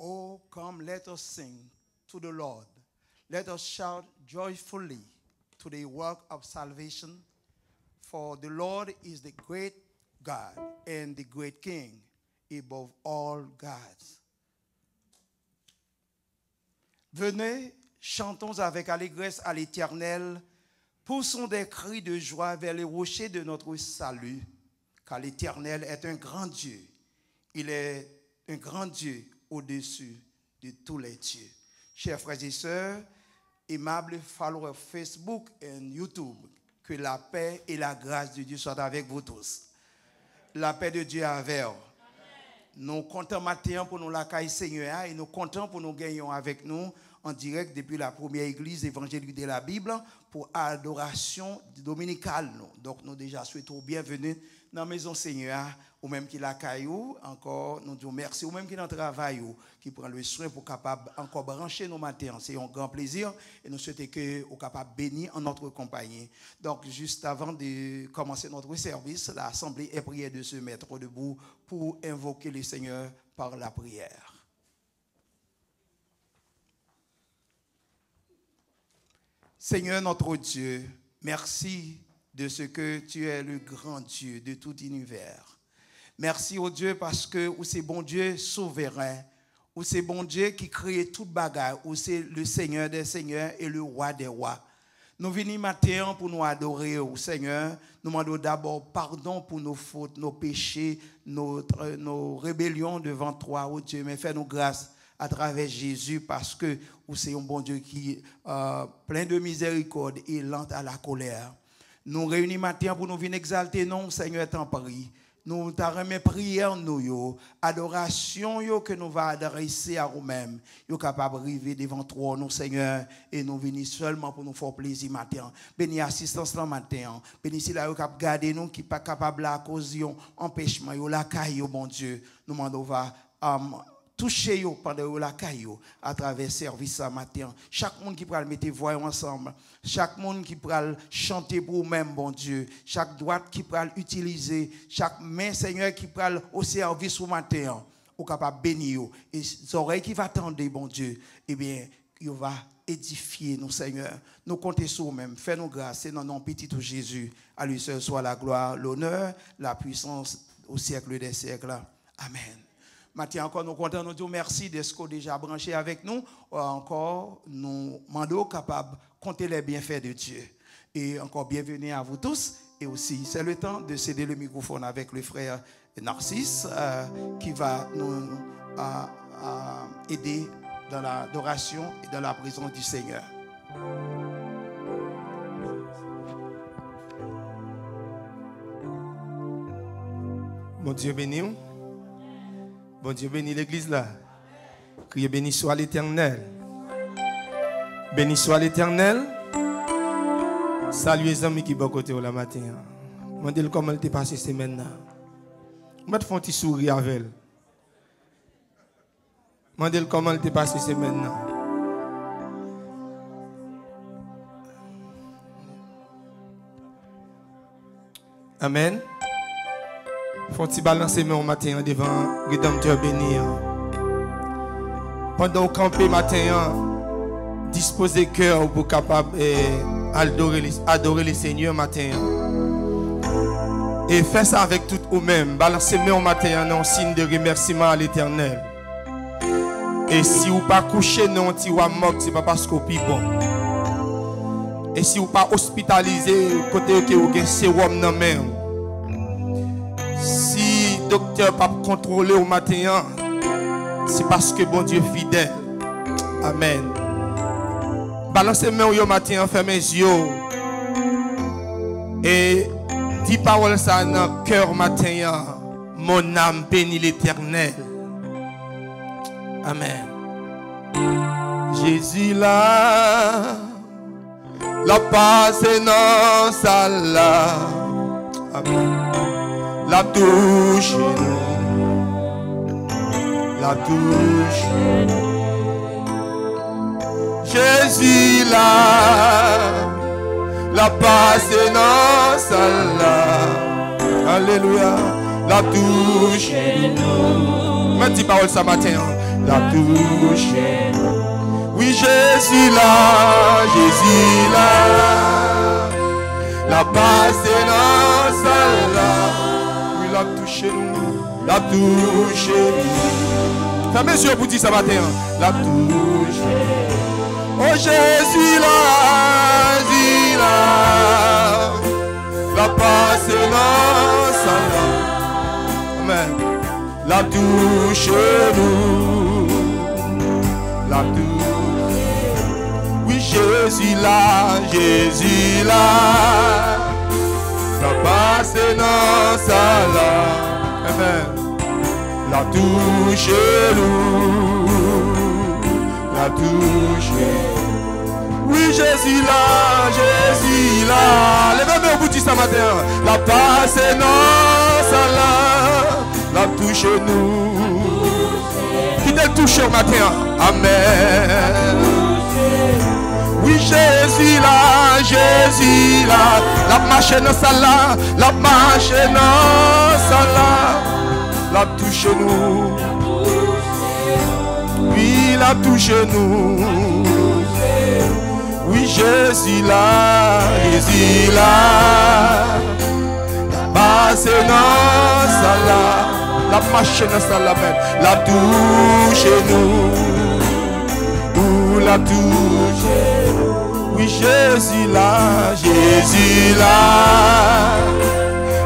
Oh, come, let us sing to the Lord. Let us shout joyfully to the work of salvation. For the Lord is the great God and the great King above all gods. Venez, chantons avec allégresse à l'Éternel, poussons des cris de joie vers les rochers de notre salut, car l'Éternel est un grand Dieu. Il est un grand Dieu au-dessus de tous les dieux. Chers frères et sœurs, aimables followers Facebook et YouTube, que la paix et la grâce de Dieu soient avec vous tous. La paix de Dieu est avec vous. Nous comptons matin pour nous l'accueillir Seigneur et nous comptons pour nous gagner avec nous en direct depuis la première église évangélique de la Bible pour adoration dominicale. Donc nous déjà souhaitons bienvenue dans la maison Seigneur, ou même qui l'accueille encore, nous disons merci, ou même qui dans le travail, qui prend le soin pour capable encore brancher nos matins. C'est un grand plaisir et nous souhaitons que vous capable bénir en notre compagnie. Donc juste avant de commencer notre service, l'assemblée est priée de se mettre debout pour invoquer le Seigneur par la prière. Seigneur notre Dieu, merci de ce que tu es le grand Dieu de tout l'univers. Merci au Dieu parce que c'est bon Dieu souverain, ou c'est bon Dieu qui crée toute bagarre, ou c'est le Seigneur des seigneurs et le roi des rois. Nous venons matin pour nous adorer au Seigneur. Nous demandons d'abord pardon pour nos fautes, nos péchés, nos rébellions devant toi, oh Dieu, mais fais-nous grâce à travers Jésus parce que c'est un bon Dieu qui plein de miséricorde et lent à la colère. Nous réunis matin pour nous venir exalter non Seigneur t'en prie. Nous t'arrêtons prière nous adoration yo que nous va adresser à nous-mêmes. Yo capable arriver devant toi nous Seigneur et nous venir seulement pour nous faire plaisir matin. Bénis assistance là matin. Bénis si là yo cap garder nous qui pas capable à cause yon empêchement yo la caille bon Dieu. Nous demandons va toucher yo pendant la caillou à travers service ce matin. Chaque monde qui pourra mettre voix ensemble, chaque monde qui pourra chanter pour même bon Dieu, chaque droite qui pourra utiliser, chaque main Seigneur qui pourra au service au matin, au capable bénir et les oreilles qui va attendre bon Dieu, eh bien, il va édifier nous Seigneur. Nous comptons sur nous-mêmes. Fais-nous grâce, c'est dans nom petit de Jésus. À lui seul soit la gloire, l'honneur, la puissance au siècle des siècles. Amen. Maintenant encore, nous comptons nous dire merci de ce qu'on a déjà branché avec nous. Encore, nous demandons capables de compter les bienfaits de Dieu. Et encore, bienvenue à vous tous. Et aussi, c'est le temps de céder le microphone avec le frère Narcisse qui va nous aider dans l'adoration et dans la présence du Seigneur. Bon Dieu béni. Bon Dieu bénit l'église là. Criez béni soit l'Éternel. Béni soit l'Éternel. Salut les amis qui sont côté la matin. Demandez-le comment elle t'est passé cette semaine là. Je fais un petit sourire avec elle. Demandez-le comment elle t'est passé cette semaine là. Amen. Faut-il balancer mes matin devant Rédempteur béni. Pendant qu'on campe matin, disposer cœur pour capable adorer le Seigneur matin. Et faire ça avec tout vous-même. Balancer mes matin en signe de remerciement à l'Éternel. Et si vous pas couché non, si vous mort, c'est pas parce que vous êtes bon. Et si vous pas hospitalisé côté que vous avez sérum dans main. Si le docteur pas contrôler au matin, c'est parce que bon Dieu est fidèle. Amen. Balancez mes au matin, fermez les yeux. Et dis paroles ça dans le cœur matin. Mon âme bénit l'Éternel. Amen. Jésus là, la paix est dans sa là. Amen. La touche, la touche. Jésus là, la paix est dans sa là. Alléluia. La touche. Mais dis parole ce matin. l'a touché. Oui, Jésus là, la passé dans sa là. Oui, l'a touché nous, l'a touché. Fermez les yeux pour dire ça matin, l'a touché. Oh Jésus là, la passé dans sa là. Amen. La touche nous, la touche. Oui, Jésus là, la passe dans sa là. Amen. La touche nous, la touche. Oui, Jésus là, levez-moi au bout de ce matin. La passe dans sa là. La touche nous. Qui t'a touché au matin? Amen. Oui, Jésus là, la marche dans sa là, la marche dans sa là, la touche nous. Oui, la touche nous. Oui, Jésus là, la passe dans sa là. La marche dans sa lamelle, la touche nous, la touche. Oui, Jésus là,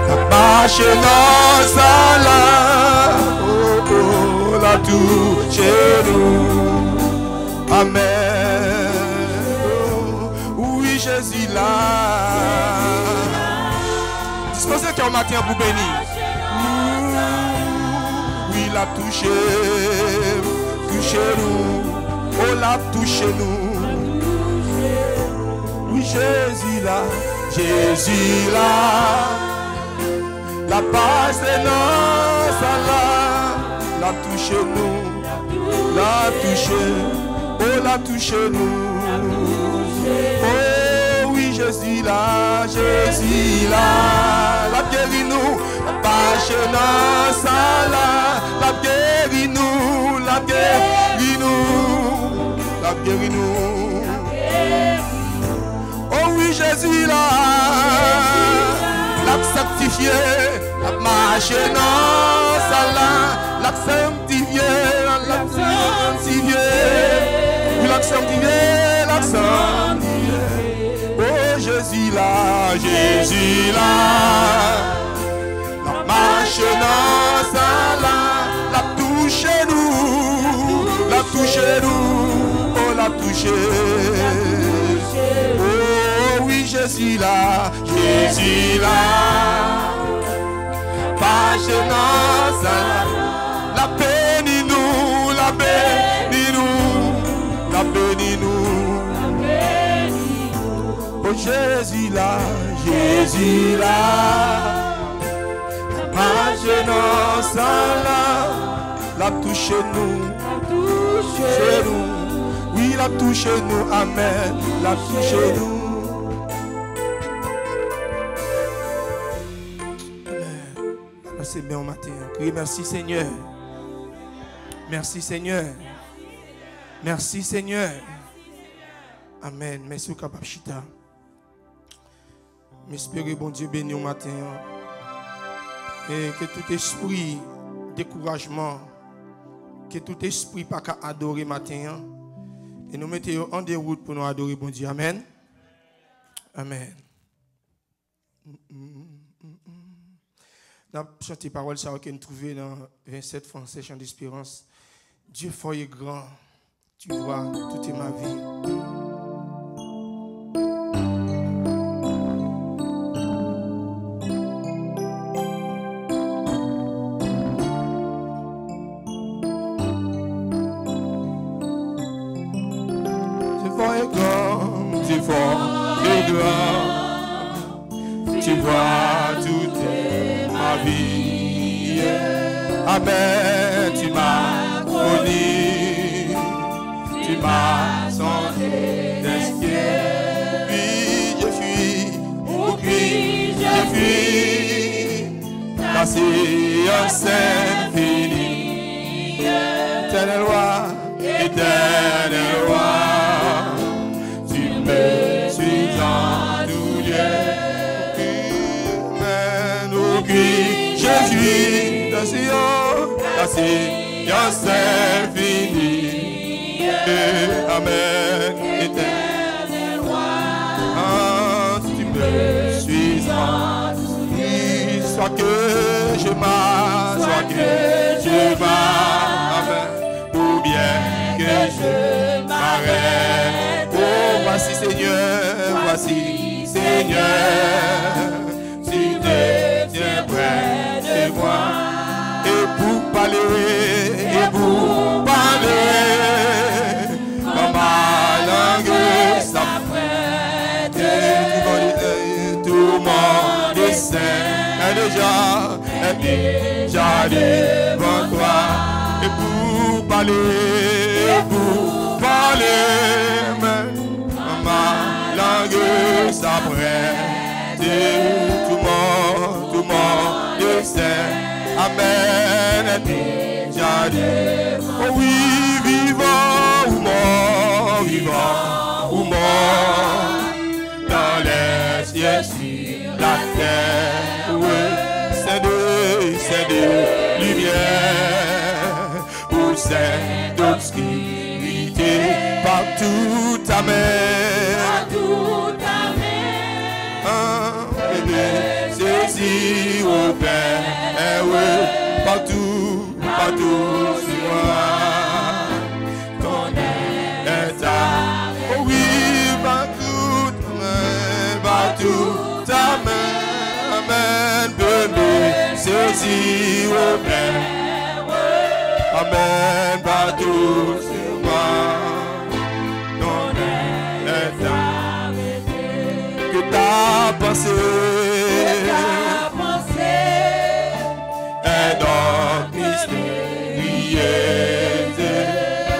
la marche dans sa là, la touche nous. Amen. Oui, Jésus là. Disposez qu'un matin pour bénir. La touché nous, oh la touché nous. Oui, Jésus là, la passe dans sa là, la touché nous, la touché, oh la touché nous. Oh oui, Jésus là, la guérit nous, la passe dans sa là. La guérit nous, la guérit nous. Oh oui, Jésus là, la sanctifié, la marche dans sa là, la sanctifié, oui, la sanctifié. Oh Jésus là, la marche dans sa là. Oh la toucher. Oh oui, Jésus là, passe dans sa la bénis nous, la bénis nous. Oh Jésus là, passe dans sa la touche nous. Oui, la touche nous, amen, la touche nous. Amen. C'est bien au matin. Criez merci Seigneur. Merci Seigneur. Merci Seigneur. Amen. Merci au capable chita. M'espérer bon Dieu béni au matin. Et que tout esprit découragement, que tout esprit pas qu'à adorer matin et nous mettons en déroute pour nous adorer bon Dieu. Amen. Amen. Nous chanté parole ça que nous trouvons dans 27 français chant d'espérance. Dieu fort et grand. Tu vois, toute ma vie. Tu vois toute ma vie. Amen, tu m'as connu, tu m'as sondé d'esquier. Puis je fuis, ta séance infinie. Éternel roi. ta science infinie. Amen, éternel roi. Tu me suis endurci, soit que je marche, soit que je marche, ou bien que je m'arrête. Oh, voici Seigneur, tu te tiens près de moi. Et pour parler, comme ma langue s'apprête, tout mon dessein est déjà devant toi. Et pour parler, même ma langue s'apprête, tout mon dessein. Amen, déjà devant. Oh oui, vivant ou mort, dans les cieux, sur la terre, c'est de lumière, ou c'est d'obscurité, partout ta main, saisi au Père, partout sur moi. Oh oui, partout ta main, amen, bébé, saisi au Père, amen, partout sur moi, ton état, que ta pensée est donc mystérieuse,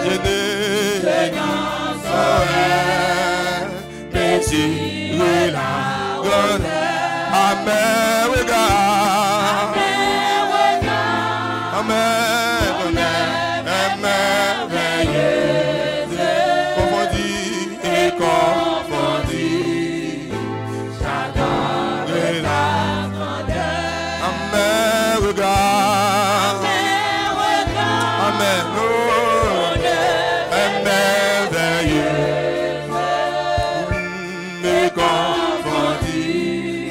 je n'en saurais, mais si la grandeur, amen, regarde, amen, ton est merveilleuse, confondu et confondu, j'adore la grandeur, amen, regarde, amen, oh, est merveilleuse, mais confondu,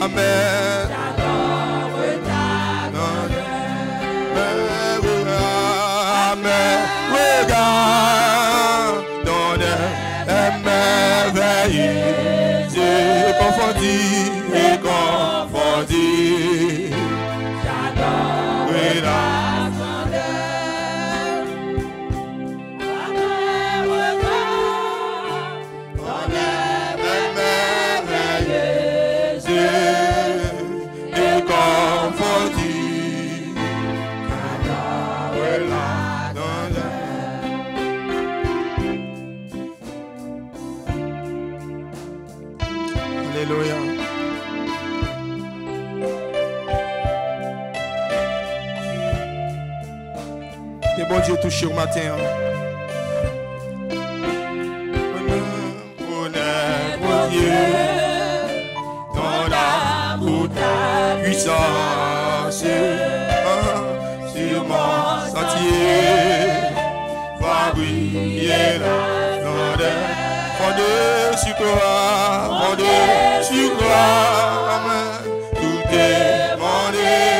amen, j'adore ta grandeur, amen, regarde, ton est merveilleuse, confondu et confondu, j'adore la Alléluia. Que bon Dieu touche au matin. Honneur Dieu, ton amour, ta puissance sur mon sentier, va briller la grandeur. Fondé sur toi, amen, tout est mon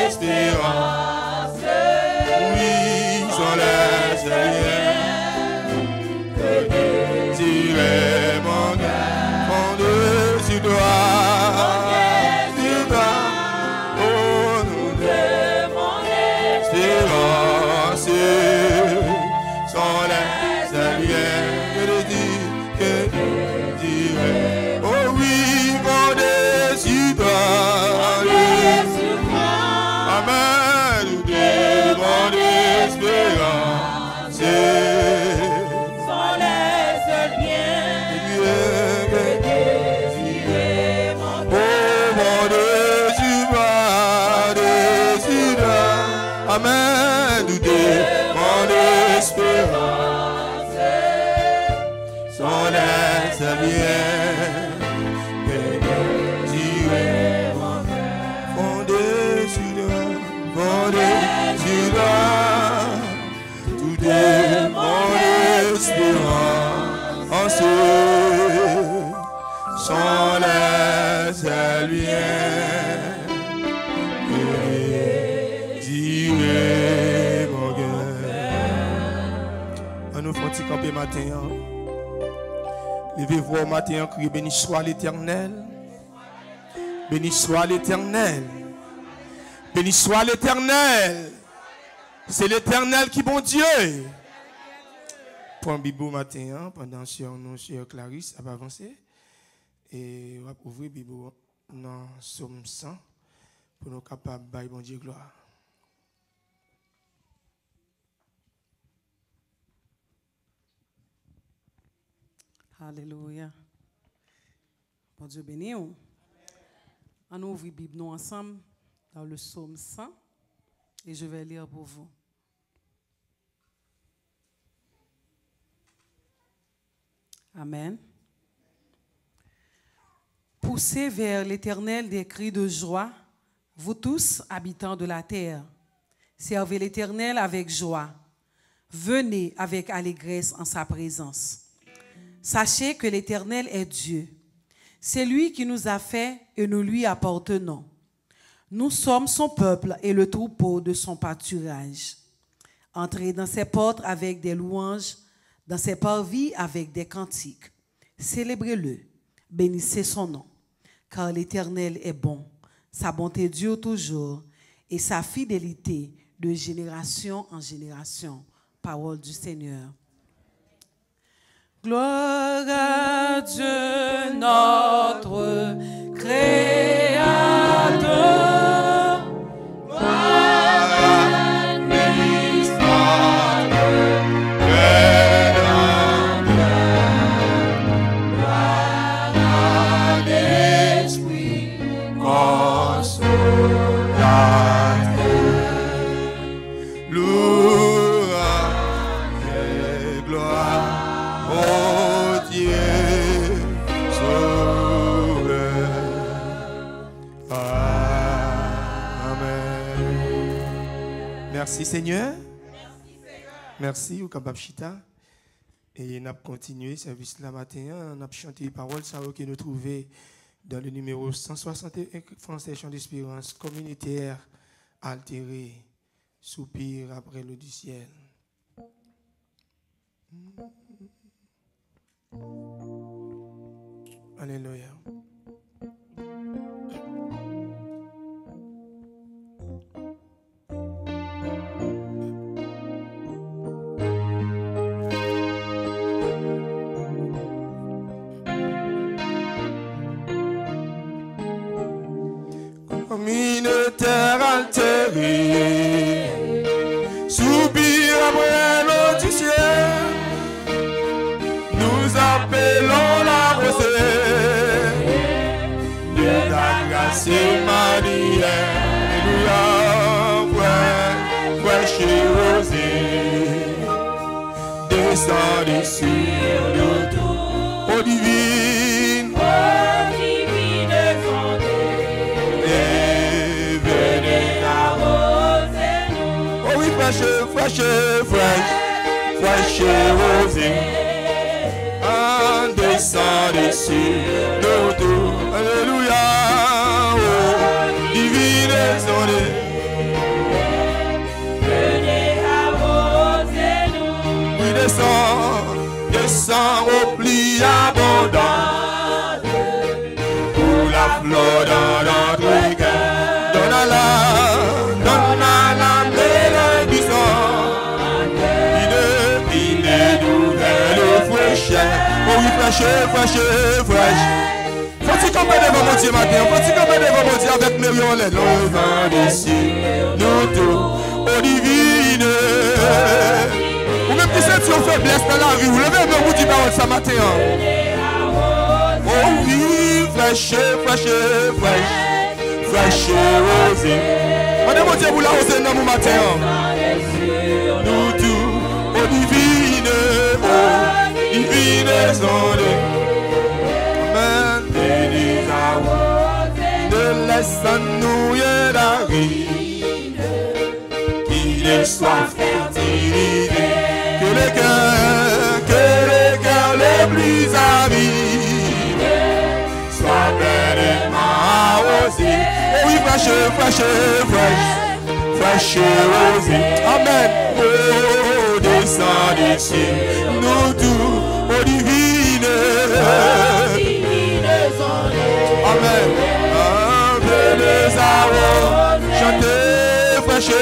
espérance, oui, sont les Seigneurs, que désirait mon cœur, fondé sur toi, oh, nous est mon espérance, sont les Seigneurs, que désirait, oh oui, fondé sur toi, amen, nous est mon espérance. de mon espérance sont les seuls biens que dirait mon cœur. On nous fait camper matin. Levez-vous au matin, criez béni soit l'Éternel. Béni soit l'Éternel. Béni soit l'Éternel. C'est l'Éternel qui est bon Dieu. Pour un bibou matin, pendant que nous, chère Clarisse, a avancé. Et on va ouvrir le bibou dans Somme 100 pour nous capables de bon Dieu gloire. Alléluia. Bon Dieu béni. On ouvre la Bible nous ensemble dans le psaume 100 et je vais lire pour vous. Amen. Poussez vers l'Éternel des cris de joie, vous tous, habitants de la terre. Servez l'Éternel avec joie. Venez avec allégresse en sa présence. Sachez que l'Éternel est Dieu. C'est lui qui nous a fait et nous lui appartenons. Nous sommes son peuple et le troupeau de son pâturage. Entrez dans ses portes avec des louanges, dans ses parvis avec des cantiques. Célébrez-le, bénissez son nom, car l'Éternel est bon. Sa bonté dure toujours et sa fidélité de génération en génération. Parole du Seigneur. Gloire à Dieu, notre Créateur. Gloire à Christ, notre Rédempteur. Gloire à l'Esprit consolateur. Louange et gloire au Dieu sauveur. Amen. Merci Seigneur. Merci au Kabab Chita. Et nous avons continué le service la matin. On a chanté les paroles que nous trouvons dans le numéro 161 Français Chant d'Espérance communautaire altéré, soupir après l'eau du ciel. Alléluia. Comme une terre altérée, soupir après l'eau du ciel, nous appelons la rosée de ta grâce Marie. Alléluia, fraîche rosée, descendez sur nous tous, ô divine, fraîche rosée, en descendez sur nos dos. Alléluia, oh, divine sondée. Venez arroser nous. Oui, descend au pli abondant, pour la fleur dans notre cœur. Donne à la mêlée du sang. Oh oui, fraîche. Faut-il camper devant mon Dieu matin? Faut-il camper devant mon Dieu avec Marion les levant dessus? Nous tous, oh divine. Ou même qui sent une faiblesse dans la vie, vous levez le bout du parole ce matin. Oh oui, fraîche rosée. Madame mon Dieu, vous la rosez dans mon matin. Nous tous, oh divine. Divine sondée, Amen, bénis à vous, ne laisse-nous rien d'arriver, qu'il soit fertilité, fraîche rosée. Amen. Oh, descend ici, nous tous, oh divine. Amen. Venez à chanter, fraîche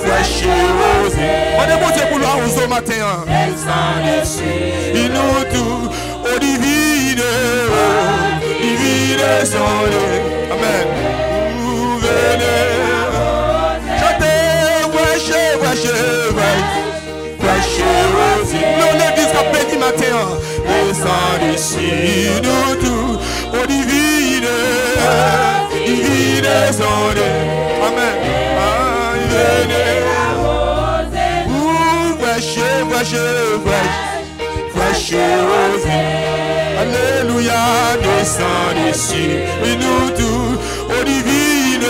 rosée. On est bon Dieu pour l'arroser au matin. Descend ici, nous tous, oh divine, soleil. Amen. Venez chanter, fraîche rosée. Nous l'église a béni matin. Descend ici, nous tous, oh divine soleil. Amen. Venez fraîche rosée. Alléluia, descend ici, et nous tous, oh divine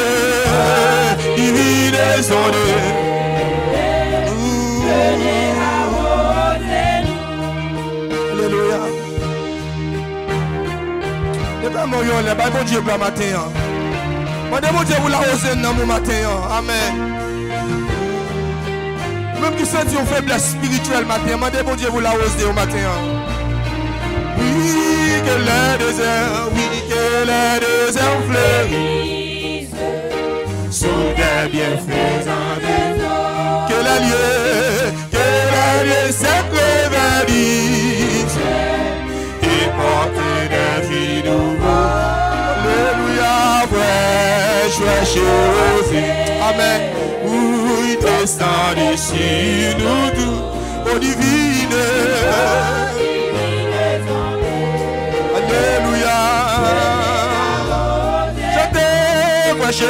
soleil. Alléluia. Ne pas mourir, ne pas bon Dieu pour le matin. Mon Dieu, vous l'arrosez dans mon matin. Amen. Même qui sentit une faiblesse spirituelle matin, mon Dieu, vous l'arrosez au matin. Oui, que les déserts fleurissent sous des bienfaits en des eaux. Que les lieux s'éclaircissent et portent des vies nouvelles. Alléluia, fraîche rosée. Amen. Oui, descend ici, nous tous, oh divine. Alléluia. Chantez, fraîche.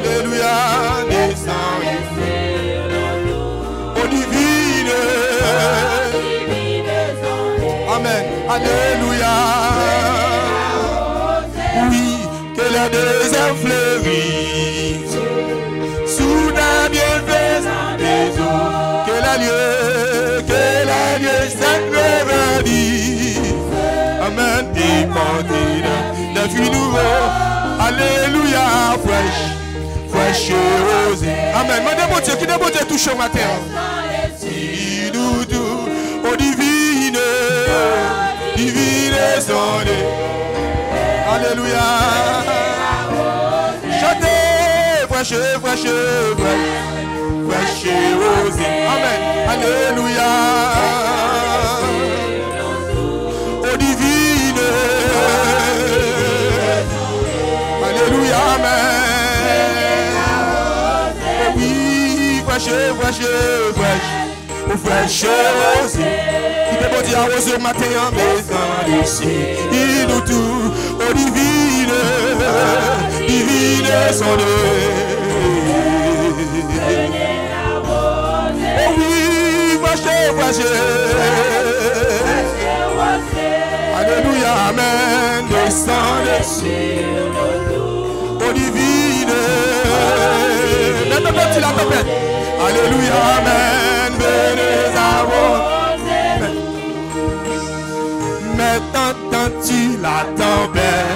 Alléluia, descend ici, oh divine. Amen. Alléluia. Oui, que les déserts fleurissent sous la bienfaisance des eaux. Que la lieu s'agrandisse. Amen. Et porter des fruits nouveaux. Alléluia. Fraîche rosée. Amen. Mandez mon Dieu, qui n'est bon Dieu touche au matin. Si nous tous, oh divine soleil. Alléluia. Chantez, fraîche rosée. Amen. Alléluia. Oh divine. Alléluia. Amen. Oh oui, fraîche rosée. Qui peut dire arroser au matin en maison ici. Il nous tout, oh divine soleil. Oh oui, fraîche. Alléluia, amen. Descendez sur nous, oh divine. Maintenant, tu la tempête. Alléluia, amen. Venez à vous. Maintenant, tu la tempête.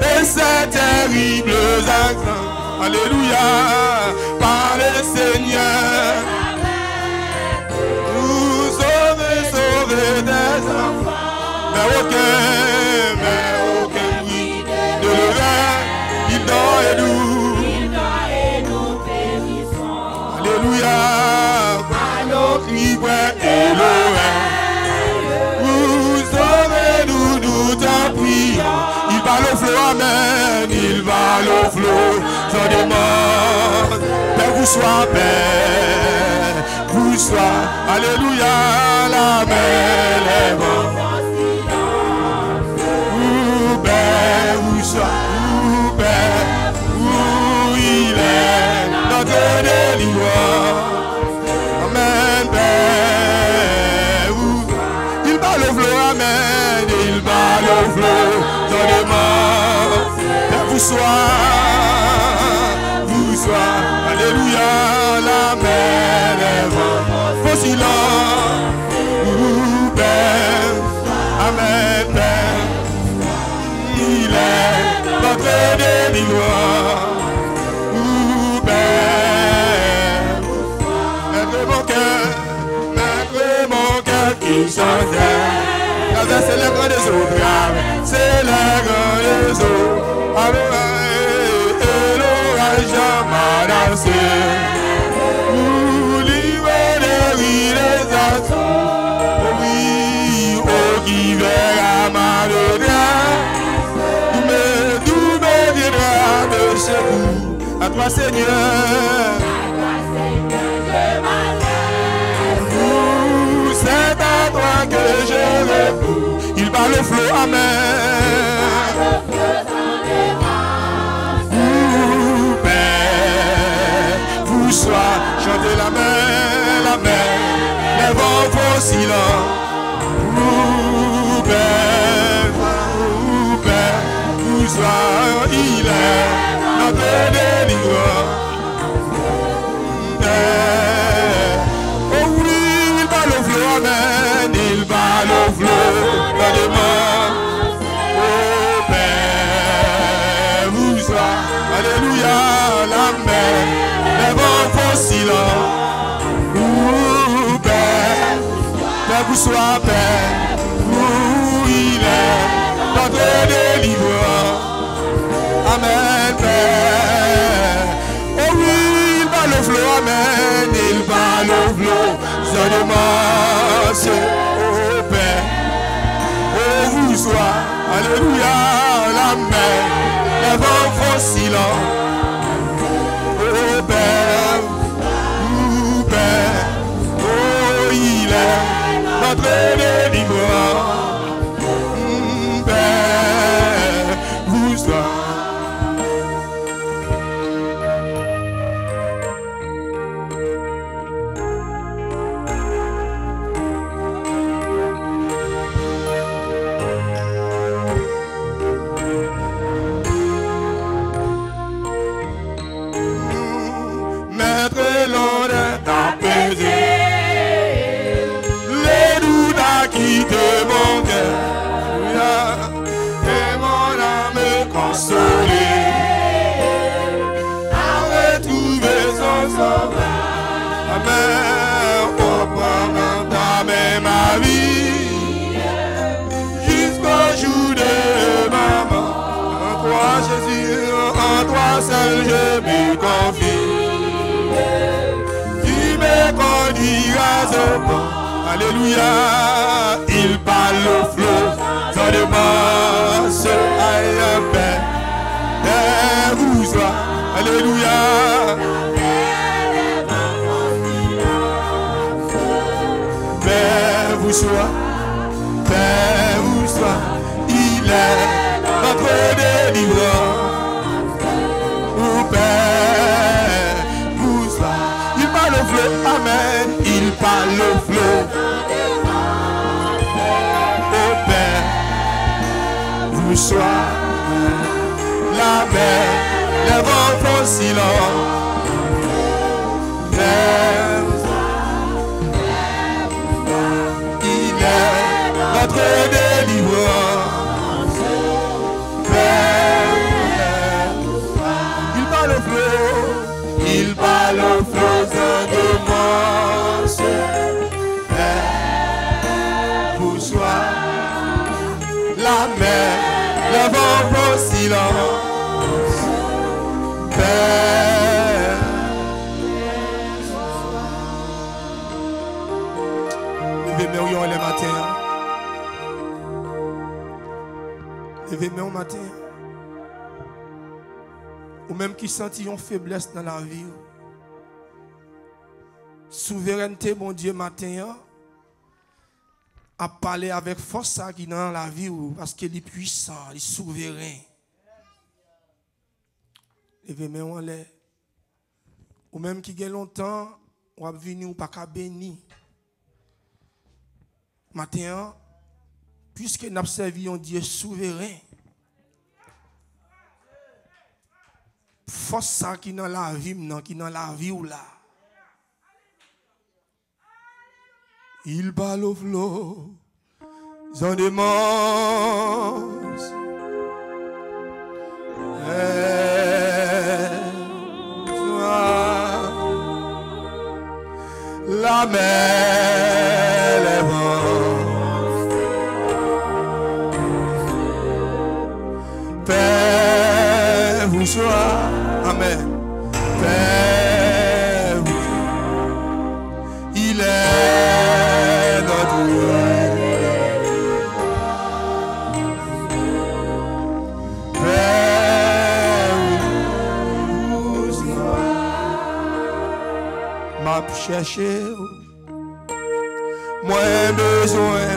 Et c'est terrible accent. Alléluia, par le Seigneur. Nous sauver des enfants. Mais aucun bruit de levain. Il dort et nous périssons. Alléluia, par nos cris et l'oreille. Nous t'en prions. Il va le flot, amen. Il va le flot. J'en demande. Père, vous soyez paix. Vous soyez. Alléluia. La mer, les vents. Père, vous soyez. Père, où il est. Notre délivrance. Amen. Père, il va le flot, amen. Il va le flot, dans les mains. Père, vous soyez, alléluia, la mer est vent. Vos silences, Père, amen. sans terre. Traverser les grandes eaux, traverser les grandes eaux. Et l'orage a menacé. Pour libérer les attentes. Oui, oh qui verra ma tout me viendra de secours. À toi Seigneur. C'est à toi que je réponds. Il bat le flot, amen. Vous, Père, vous sois, chantez la mer, les vents font silence. Vous, Père, vous sois, il est notre délivrant. Amen, il bat le flot dans les mains. Oh Père, vous sois, alléluia, la mer, les vents font silence. Oh Père, Père, vous sois, Père, où il est, notre délivrant. Amen, Père. Oh oui, il bat le flot, amen, il bat le flot. Je demande, oh Père, oh vous sois, alléluia, la mer, les vents font silence. Oh Père, oh il est notre délivrant. Père, vous sois. Seul je me confie, tu me conduiras au pont. Alléluia, il parle le flot, sans démence, aïe, Père, Père, vous sois, alléluia. Père, vous sois, il est notre délivrant. Père, vous sois, il parle le flot, amen, il parle le flot. Oh Père, vous sois, la mer, les vents font silence. Père, il est notre délivrant. Il bat le flot sans démence. Père, vous sois, la mer, le vent font silence. Père, levez-moi le matin. Levez-moi au matin. Ou même qui sentit une faiblesse dans la vie. Souveraineté, mon Dieu, matin, à parler avec force qui est dans la vie, parce qu'il est puissant, il est souverain. Levez-moi en l'air. Ou même qui a longtemps, ou a venu ou pas qu'à béni. Matin, puisque nous avons servi un Dieu souverain, force ça qui dans la vie, qui dans la vie ou là. Il bat le flot, j'en demande. La mer, les vents m'a cherché. Moi besoin,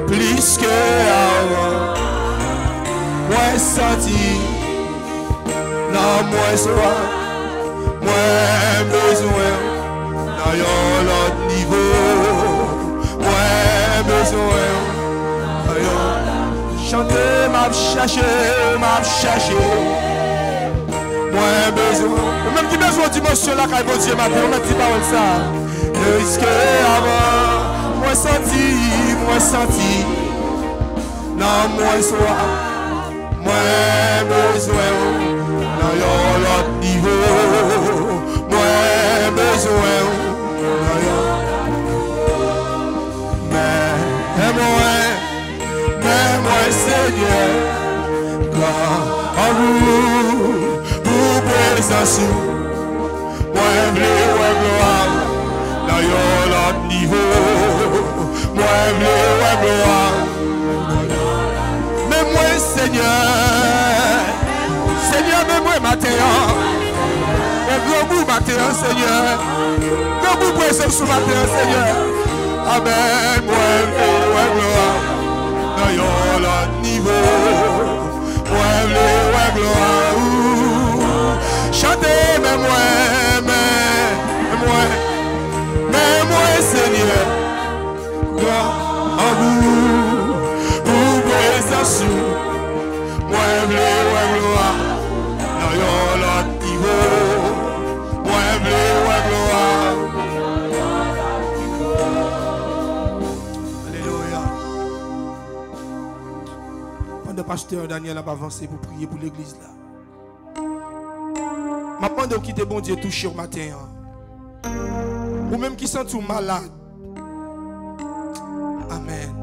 plus que avant. Moi senti, non moi soir, moi besoin, dans l'autre niveau. Moi besoin, chanter m'a cherché. Moi besoin, même qui besoin d'émotion là quand bon Dieu m'a dit, on m'a dit parole ça. Le risque avant, moi senti, non moi soir, moi besoin, dans l'autre niveau, moi besoin, mais moi Seigneur, quand en vous présence, moi gloire, dans l'autre niveau, moi gloire, mais moi Seigneur, mais moi matin, gros bout matin Seigneur, gros bout présence sous matin Seigneur, amen, moi gloire, dans l'autre niveau, moi gloire, chantez, mais moi Seigneur, gloire en vous présence, moi gloire, dans l'autre niveau, moi gloire. Alléluia. Pendant pasteur Daniel a avancé pour prier pour l'église là. Pendant qui te bon Dieu touché au matin, ou même qui sont tout malade. Amen.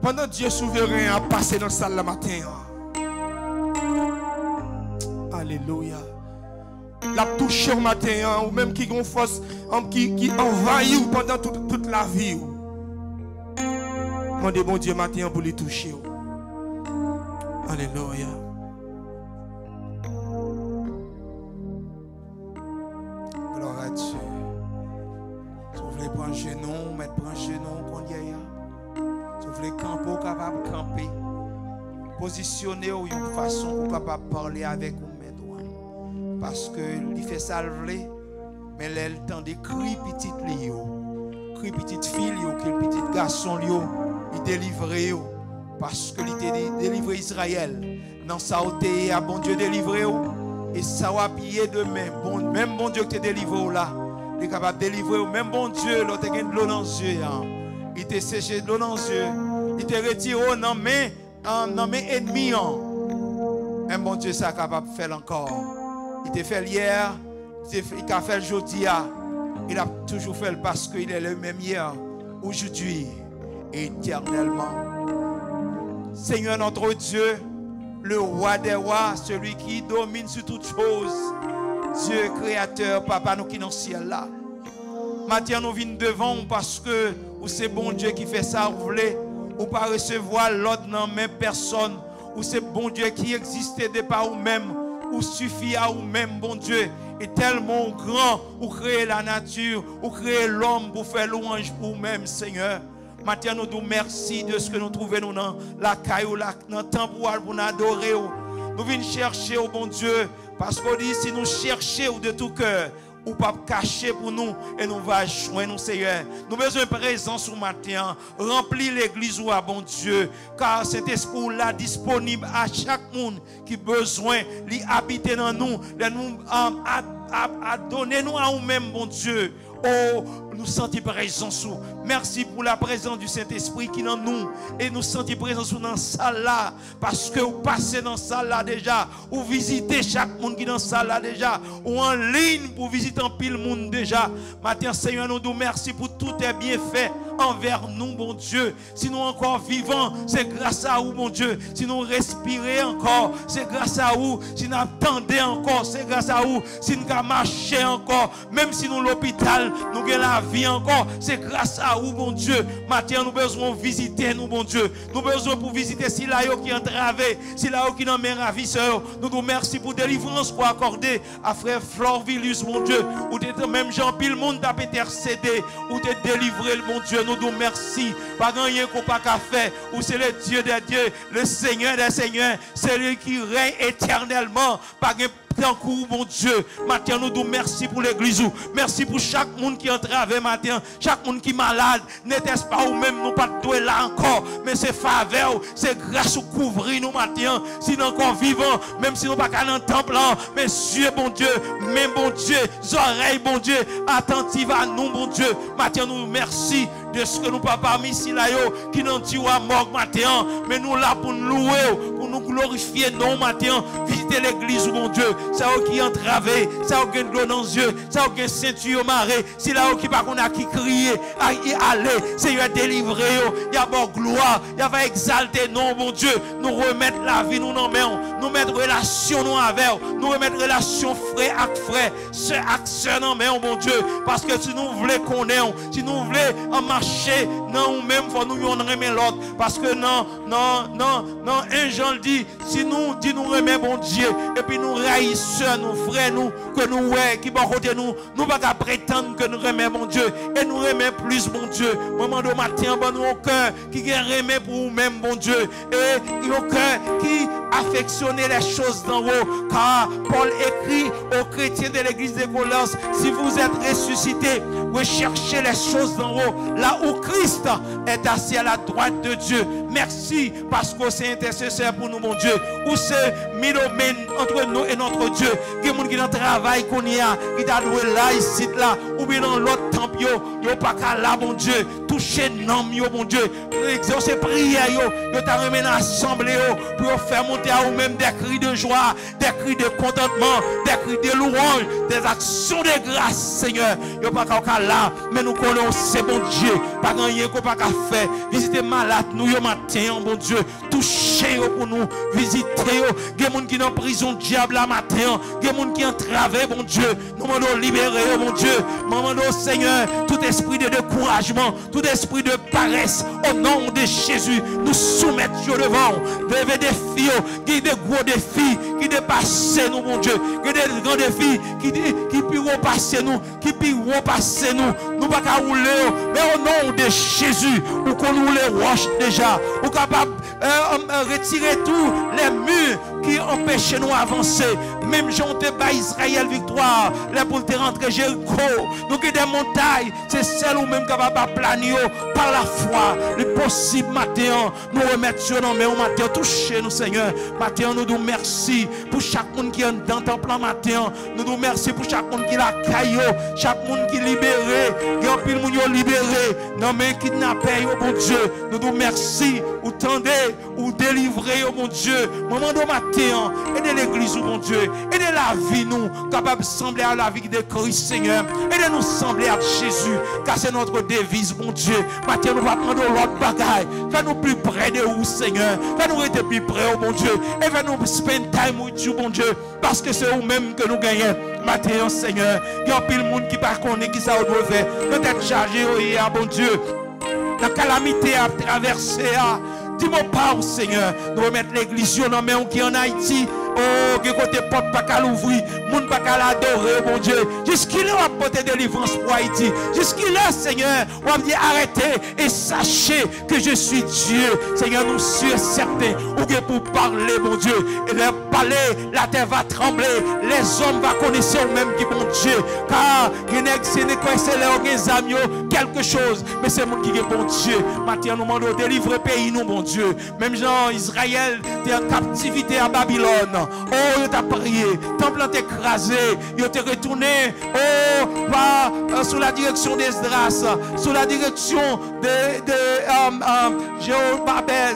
Pendant Dieu souverain a passé dans la salle le matin. Alléluia. La touché au matin, ou même qui ont force, qui envahit pendant toute la vie. Pendant bon Dieu matin pour les toucher. Alléluia. Gloire à Dieu. Si vous voulez prendre genou, mettre prendre genou, qu'on y aille. Si vous voulez camper, capable de camper. Positionner d'une façon pour capable parler avec vous. Parce que il fait ça le mais elle tend des cris petite cris petite fille que petit garçon il délivré parce que il était délivré Israël dans sa hauteur à bon Dieu délivré et ça va piller demain même bon Dieu qui te délivré là il est capable de délivrer même bon Dieu l'autre gagne de l'eau dans les yeux il te séché de l'eau dans les yeux il te retiré dans main ennemi un bon Dieu ça capable de faire encore. Il t'a fait hier, il a fait aujourd'hui, il a toujours fait parce qu'il est le même hier, aujourd'hui et éternellement. Seigneur notre Dieu, le roi des rois, celui qui domine sur toutes choses, Dieu créateur, papa nous qui dans le ciel là. Maintenant nous venons devant parce que c'est bon Dieu qui fait ça, vous voulez, ou pas recevoir l'ordre dans même personne, ou c'est bon Dieu qui existait de par vous-même. Ou suffit à vous-même, bon Dieu, est tellement grand, ou créer la nature, ou créer l'homme pour faire louange pour vous-même, Seigneur. Maintenant, nous nous merci de ce que nous trouvons dans la caillou, dans le temple pour nous adorer. Nous venons chercher, oh bon Dieu, parce qu'on dit, si nous cherchons de tout cœur, ou pas cacher pour nous et nous va joindre nous Seigneur. Nous avons besoin de présence ce matin. Remplis l'église ou à bon Dieu. Car cet esprit là disponible à chaque monde qui a besoin d'habiter dans nous. De nous à donner nous à nous-mêmes bon Dieu. Oh, nous sentons présence. Merci pour la présence du Saint-Esprit qui est dans nous. Et nous sentons présence dans cette salle là. Parce que vous passez dans cette salle là déjà. Vous visitez chaque monde qui est dans cette salle là déjà. Ou en ligne pour visiter un pile monde déjà. Maintenant, Seigneur, nous nous merci pour tout est bien fait envers nous, bon Dieu. Si nous encore vivants, c'est grâce à vous, bon Dieu. Si nous respirons encore, c'est grâce à vous. Si nous attendons encore, c'est grâce à vous. Si nous marchons encore, même si nous l'hôpital, nous avons la vie encore, c'est grâce à vous, bon Dieu. Maintenant, nous besoin visiter nous, bon Dieu. Nous besoin pour visiter si là qui est entravé, si là qui n'a pas ravisseur. Nous vous remercions pour délivrance pour accorder à frère Florvilus, mon Dieu. Ou t'es même Jean-Pile, monde t'a intercédé, ou t'es délivré, mon Dieu. Nous vous remercions. Pas rien qu'on pas qu'à faire. Ou c'est le Dieu des dieux, le Seigneur des seigneurs, c'est lui qui règne éternellement. Pas tant coup, mon Dieu. Maintenant, nous nous merci pour l'église. Merci pour chaque monde qui est entravé matin. Chaque monde qui est malade. N'était-ce pas ou même nous pas doué là encore. Mais c'est faveur, c'est grâce au couvrir nous matin. Si nous encore vivants, même si nous pas dans le temple, mais Dieu, bon Dieu, même bon Dieu, oreilles, bon Dieu, attentive à nous, bon Dieu. Maintenant, nous merci de ce que nous pas parmi ici là, qui n'ont dit à mort matin. Mais nous là pour nous louer, pour nous glorifier, non matin. Visiter l'église, mon Dieu. Ça qui est entravé, ça qui est de dans les yeux, ça qui est ceinture marée, c'est là qui pas qu'on a qui crier, aller, Seigneur délivrer, il y a bon gloire, il y a exalter non mon Dieu, nous remettre la vie nous dans main, nous mettre relation nous avec, nous remettre relation frère avec frère, sœur avec sœur dans main mon Dieu, parce que si nous voulons connaître, si nous voulons en marcher, non même faut nous remettre l'autre, parce que non, un Jean dit, si nous dit nous remettre bon Dieu, et puis nous raillons nous frères, nous, que nous, ouais, qui bon côté nous, nous pas qu'à prétendre que nous remet mon Dieu, et nous remet plus mon Dieu. Moment de matin, bon, nous au cœur, qui remet pour nous-mêmes, mon Dieu, et au cœur, qui affectionne les choses d'en haut, car Paul écrit aux chrétiens de l'église de Colosses, si vous êtes ressuscités, recherchez les choses d'en haut, là où Christ est assis à la droite de Dieu. Merci, parce que c'est intercesseur pour nous, mon Dieu, où c'est middleman entre nous et notre Dieu. Il y a des gens qui dans le travail qu'on y a, qui t'a doué là, ici, là, ou bien dans l'autre temple, yo pas qu'à là, mon Dieu. Toucher nom, mon Dieu. Exaucer prière, yo t'a remis dans l'assemblée, pour faire monter à vous-même des cris de joie, des cris de contentement, des cris de louange, des actions de grâce, Seigneur. Yo pas qu'à là, mais nous connaissons, c'est bon Dieu. Pas rien qu'on pas qu'à faire. Visiter malade, nous, yo matin, bon Dieu. Toucher pour nous, visiter, il y a des gens qui sont en prison, diable, la matin. Il y a des gens qui ont entravé, mon Dieu. Nous demandons libérer, mon Dieu. Nous demandons, Seigneur, tout esprit de découragement, tout esprit de paresse, au nom de Jésus, nous soumettons devant. Des défis, qui des gros défis, qui dépassent nous, mon Dieu. Qui des grands défis, qui pourront passer nous, qui pourront passer nous. Nous ne pouvons pas rouler, mais au nom de Jésus, ou qu'on nous les roche déjà, ou capable retirer tous les murs qui empêchent nous d'avancer. Même Jean te bat Israël victoire, là pour te rentrer Jéricho. Nous qui des montagnes, c'est celle où même capable de planer par la foi. Le possible matin, nous remettre sur nos mains au matin, toucher nous Seigneur. Matin, nous nous merci pour chaque monde qui est dans ton plan matin. Nous nous merci pour chaque monde qui l'a caillou, chaque monde qui est libéré, qui a pile monde libéré, non mais kidnappé au bon Dieu. Nous nous merci, ou tendez, ou délivrez au bon Dieu. Moment de matin, aidez l'église au bon Dieu. Et de la vie, nous, capables de sembler à la vie de Christ, Seigneur. Et de nous sembler à Jésus, car c'est notre devise, mon Dieu. Maintenant, nous allons prendre l'autre bagaille. Fais-nous plus près de vous, Seigneur. Fais-nous être plus près, oh mon Dieu. Et fais-nous spend time with you, mon Dieu. Parce que c'est vous-même que nous gagnons. Maintenant, Seigneur, il y a pile de monde qui ne connaît pas qui ça doit faire. Peut-être chargé, oh, bon Dieu. La calamité a traversé. Dis-moi pas, Seigneur, nous remettre l'église dans main qui en Haïti. Oh, que côté porte pas qu'à l'ouvrir, monde pas qu'à l'adorer, mon Dieu. Jusqu'il a apporté délivrance pour Haïti. Jusqu'il a, Seigneur, on va dire arrêtez et sachez que je suis Dieu. Seigneur, nous sommes certains, ou que pour parler, mon Dieu, et leur parler, la terre va trembler, les hommes vont connaître eux-mêmes qui bon Dieu. Car, c'est leurs amis, quelque chose, mais c'est mon qui est bon Dieu. Maintenant, nous demandons de délivrer le pays, nous, bon Dieu. Même Jean, Israël, est en captivité à Babylone. Oh, il t'a prié, temple t'a écrasé, il t'a retourné, oh, sous la direction d'Esdras, sous la direction de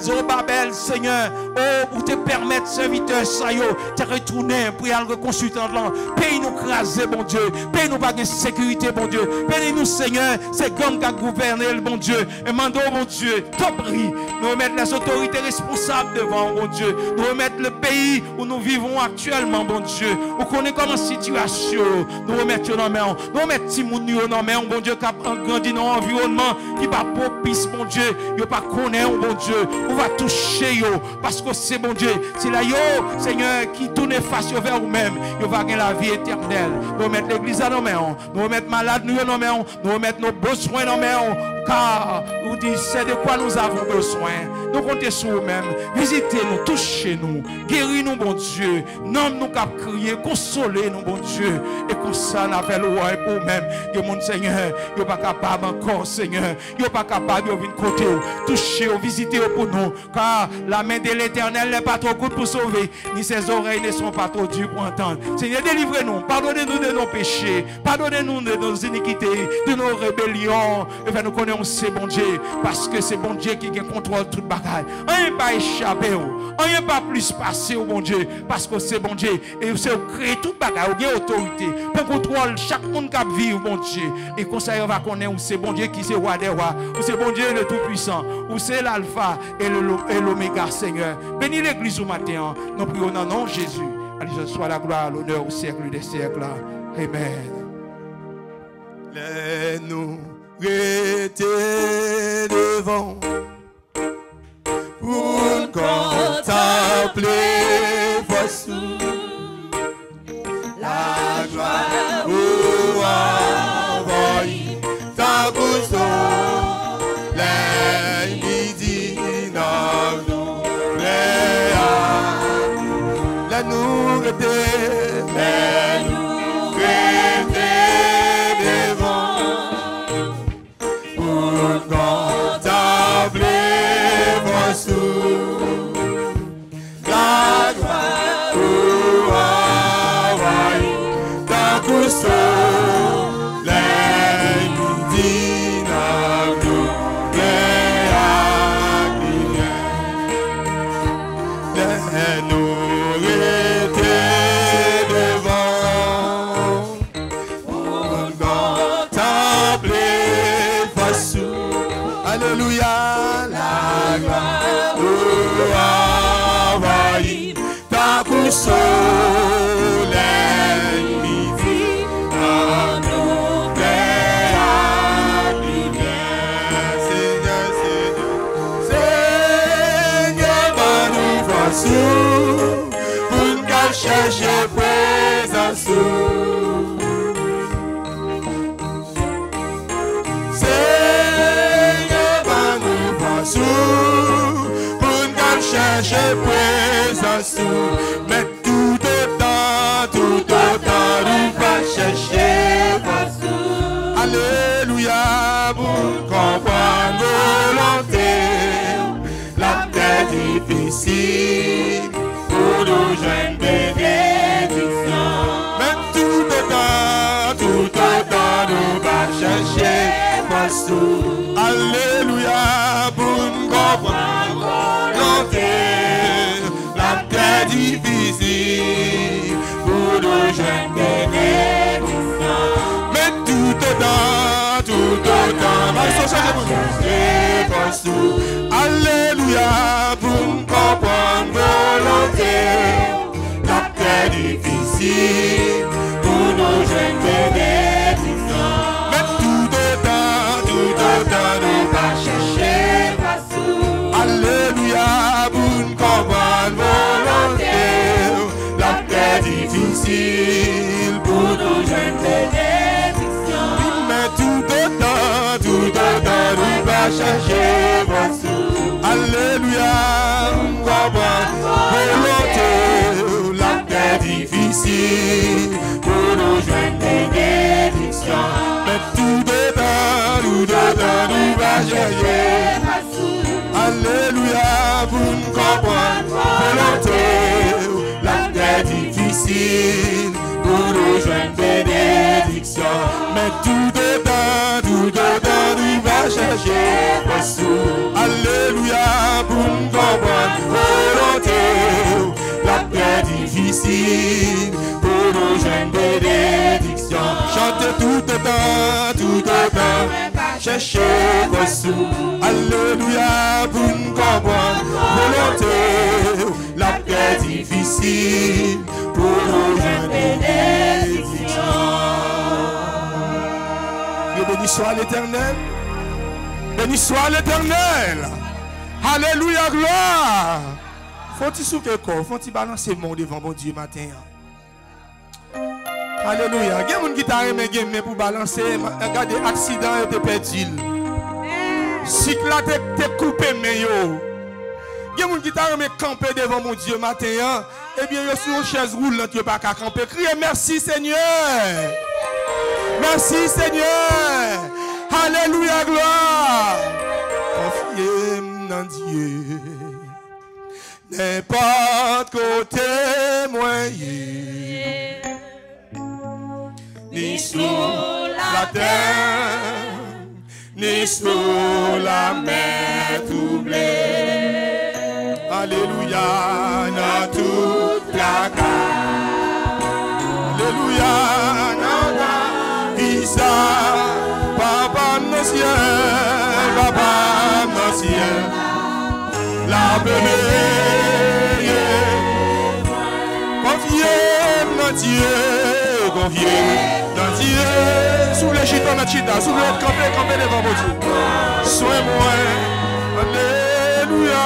Zérubabel, Seigneur, Oh, pour te permettre, serviteur, ça y est, de retourner, pour aller reconstruire l'an. Pays nous craser, bon Dieu. Pays nous pas de sécurité, bon Dieu. Pays nous, Seigneur, c'est comme qu'à gouverner, bon Dieu. Et mandons, bon Dieu, top prix. Nous remettre les autorités responsables devant, bon Dieu. Nous remettre le pays où nous vivons actuellement, bon Dieu. Où connaît comme une situation. Nous remettre dans main. Nous remettre Timoun dans main, bon Dieu, qui a grandi dans un environnement qui pas propice, bon Dieu. Il pas connaît, bon Dieu. On va toucher, yo. Parce que c'est bon Dieu. C'est là, yo, Seigneur, qui tourne face vers vous-même. Yo va gagner la vie éternelle. Nous remettre l'église dans nos mains. Nous remettre malades nous dans nos mains. Nous remettre nos besoins dans nos mains. Car, vous dites, c'est de quoi nous avons besoin. Nous comptons sur vous-même. Visitez-nous, touchez-nous. Guéris-nous, bon Dieu. Nomme-nous qu'à crier, consolez-nous, bon Dieu. Et comme ça, nous appelons pour vous-même. Que mon Seigneur, il n'est pas capable encore, Seigneur. Il n'est pas capable de venir côté. Touchez-vous, visitez-vous pour nous. Car la main de l'Éternel n'est pas trop courte pour sauver. Ni ses oreilles ne sont pas trop dures pour entendre. Seigneur, délivrez-nous. Pardonnez-nous de nos péchés. Pardonnez-nous de nos iniquités, de nos rébellions. Et faites-nous connaître c'est bon Dieu. Parce que c'est bon Dieu qui contrôle toute bagaille. On n'est pas échappé. On n'est pas plus passé au bon Dieu. Parce que c'est bon Dieu. Et c'est créer toute bagaille. Il y a autorité. Pour contrôler chaque monde qui vit au bon Dieu. Et comme ça, on va connaître où c'est bon Dieu qui c'est roi des rois. Où c'est bon Dieu le Tout-Puissant. Où c'est l'alpha et l'oméga, Seigneur. Bénis l'église au matin. Nous prions dans le nom de Jésus. Allez, je sois la gloire, l'honneur au siècle des siècles. Amen. Laisse-nous rester devant pour contempler vos sous la joie où envahit ta bouche les midi dans nous laisse-nous rester devant contempler vos sous la joie où envahit ta bouche les midi dans nous laisse-nous rester devant pour contempler vos sous. Alléluia, la gloire où envahit ta bouche les midi dans nos pères. Seigneur, Seigneur, va nous voir sous pour nous chercher présence. Pour nous chercher présence, mais tout autant nous va chercher présence. Alléluia, pour comprendre volonté, la terre difficile, pour nous joindre bénédiction. Mais tout autant nous va chercher présence. Alléluia, pour nous comprendre volonté, la terre difficile, pour nous joindre bénédiction. Mais tout autant, va chercher partout. Alléluia, pour nous comprendre volonté, la terre difficile, pour nous joindre bénédiction. Nous va chercher partout. Alléluia, pour nous comprendre volonté, la terre difficile, pour nous joindre bénédiction. Mais tout autant, nous va chercher partout. Alléluia, pour nous comprendre volonté, la terre difficile, pour nous joindre bénédiction. Mais tout autant, nous va chercher partout. Alléluia, pour nous comprendre volonté, la terre difficile, pour nous joindre bénédiction. Mais tout autant, nous va chercher alléluia pour nous comprendre volonté la paix difficile pour nos jeunes bénédictions chantez tout autant chercher alléluia pour nous comprendre volonté la paix difficile pour nos jeunes bénédictions. Béni soit l'Éternel. Béni soit l'Éternel. Alléluia, gloire. Faut-il souquer quoi? Faut-il balancer mon devant mon Dieu matin? Alléluia. Il y a des gens qui t'ont mais pour balancer. Regardez, accident et te perdu. Si la te coupé, mais yo. Il y a des gens qui t'ont camper devant mon Dieu matin. Eh bien, yo sur une chaise roulante, yo pas qu'à camper. Criez merci Seigneur. Merci Seigneur. Alléluia, gloire. Confiez dans Dieu. N'importe côté moyen. Ni sous la terre, ni sous la mer troublée. Alléluia, dans toute la terre. Alléluia, dans la Isa, Papa nos cieux, Papa nos cieux, la bébé, confiez dans Dieu, confiez dans Dieu, sous les chita, dans chita, sous les campé devant mon Dieu, sois-moi, alléluia.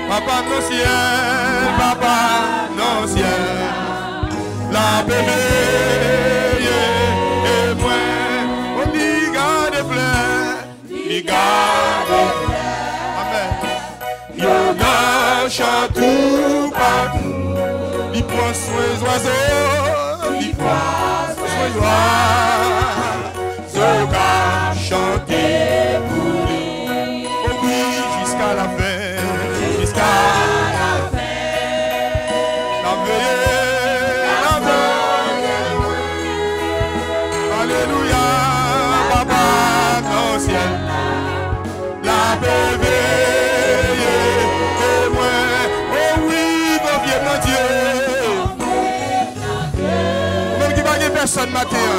Papa non ciel, Papa non ciel, la bébé et moi, on y garde plein, y garde plein. Amen. Y'en a chantou partout, il prend soin des oiseaux, il prend soin des oiseaux, qu'a chanté pour lui, oh oui, jusqu'à la fin. Alléluia, Papa dans le ciel, la bébé et moi, oh oui, confiez mon Dieu. Même qui va y personne matin,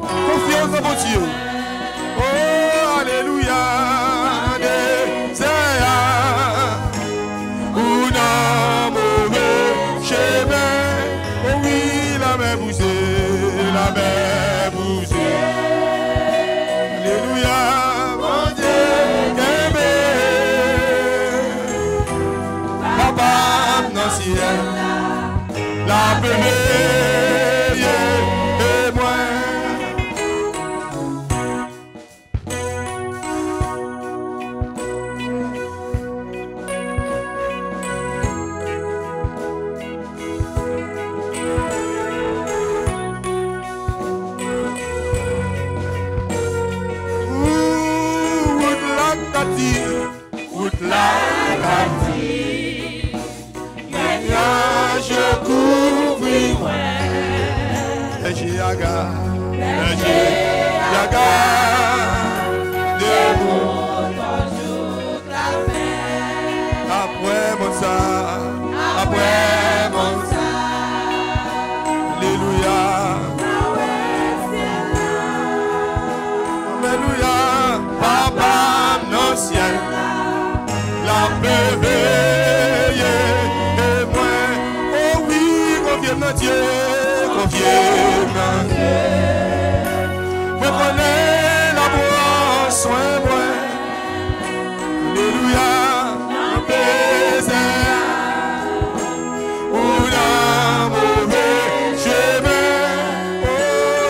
confiez en mon Dieu. Oh, alléluia. La mer bousée, alléluia, mon Dieu, qu'aimé, Papa dans le ciel, la bébé et moi. Je couvrirai Yaga, de mon après mon ça, alléluia, alléluia, Papa non ciel, la bébé. Confiez Dieu, confiez en Dieu. Me prenez la voix, soin moi. Alléluia, mon baiser. Ou la mauvais chemin. Oh,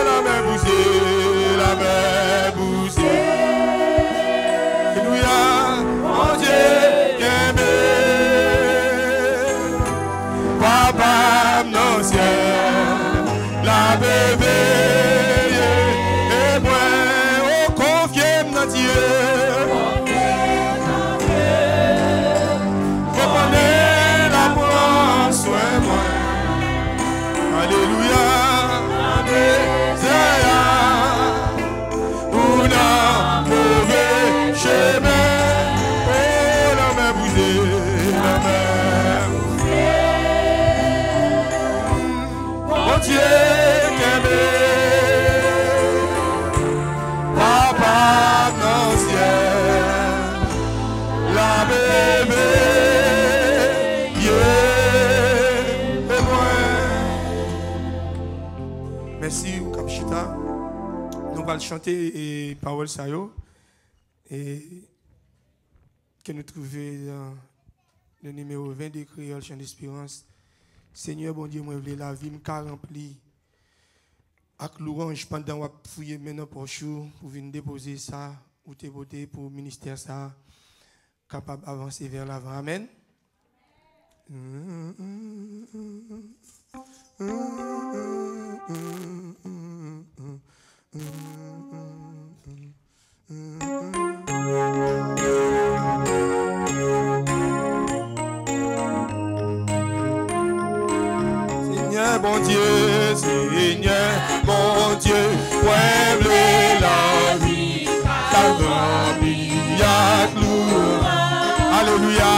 la main bousée, la main bousée. Alléluia, mon Dieu, qu'aimé. Papa, non ciel, la bébé. merci au Kapchita. Nous allons chanter et paroles ça et que nous trouvons dans le numéro 20 de Créole Chant d'Espérance. Seigneur, bon Dieu, moi, je veux la vie me remplie. Avec l'orange, pendant que je fouille maintenant pour venir déposer ça, ou te voter pour le ministère, ça, capable d'avancer vers l'avant. Amen. Seigneur, bon Dieu, Seigneur, bon Dieu, puebler la vie, ta remplie à gloire. Alléluia,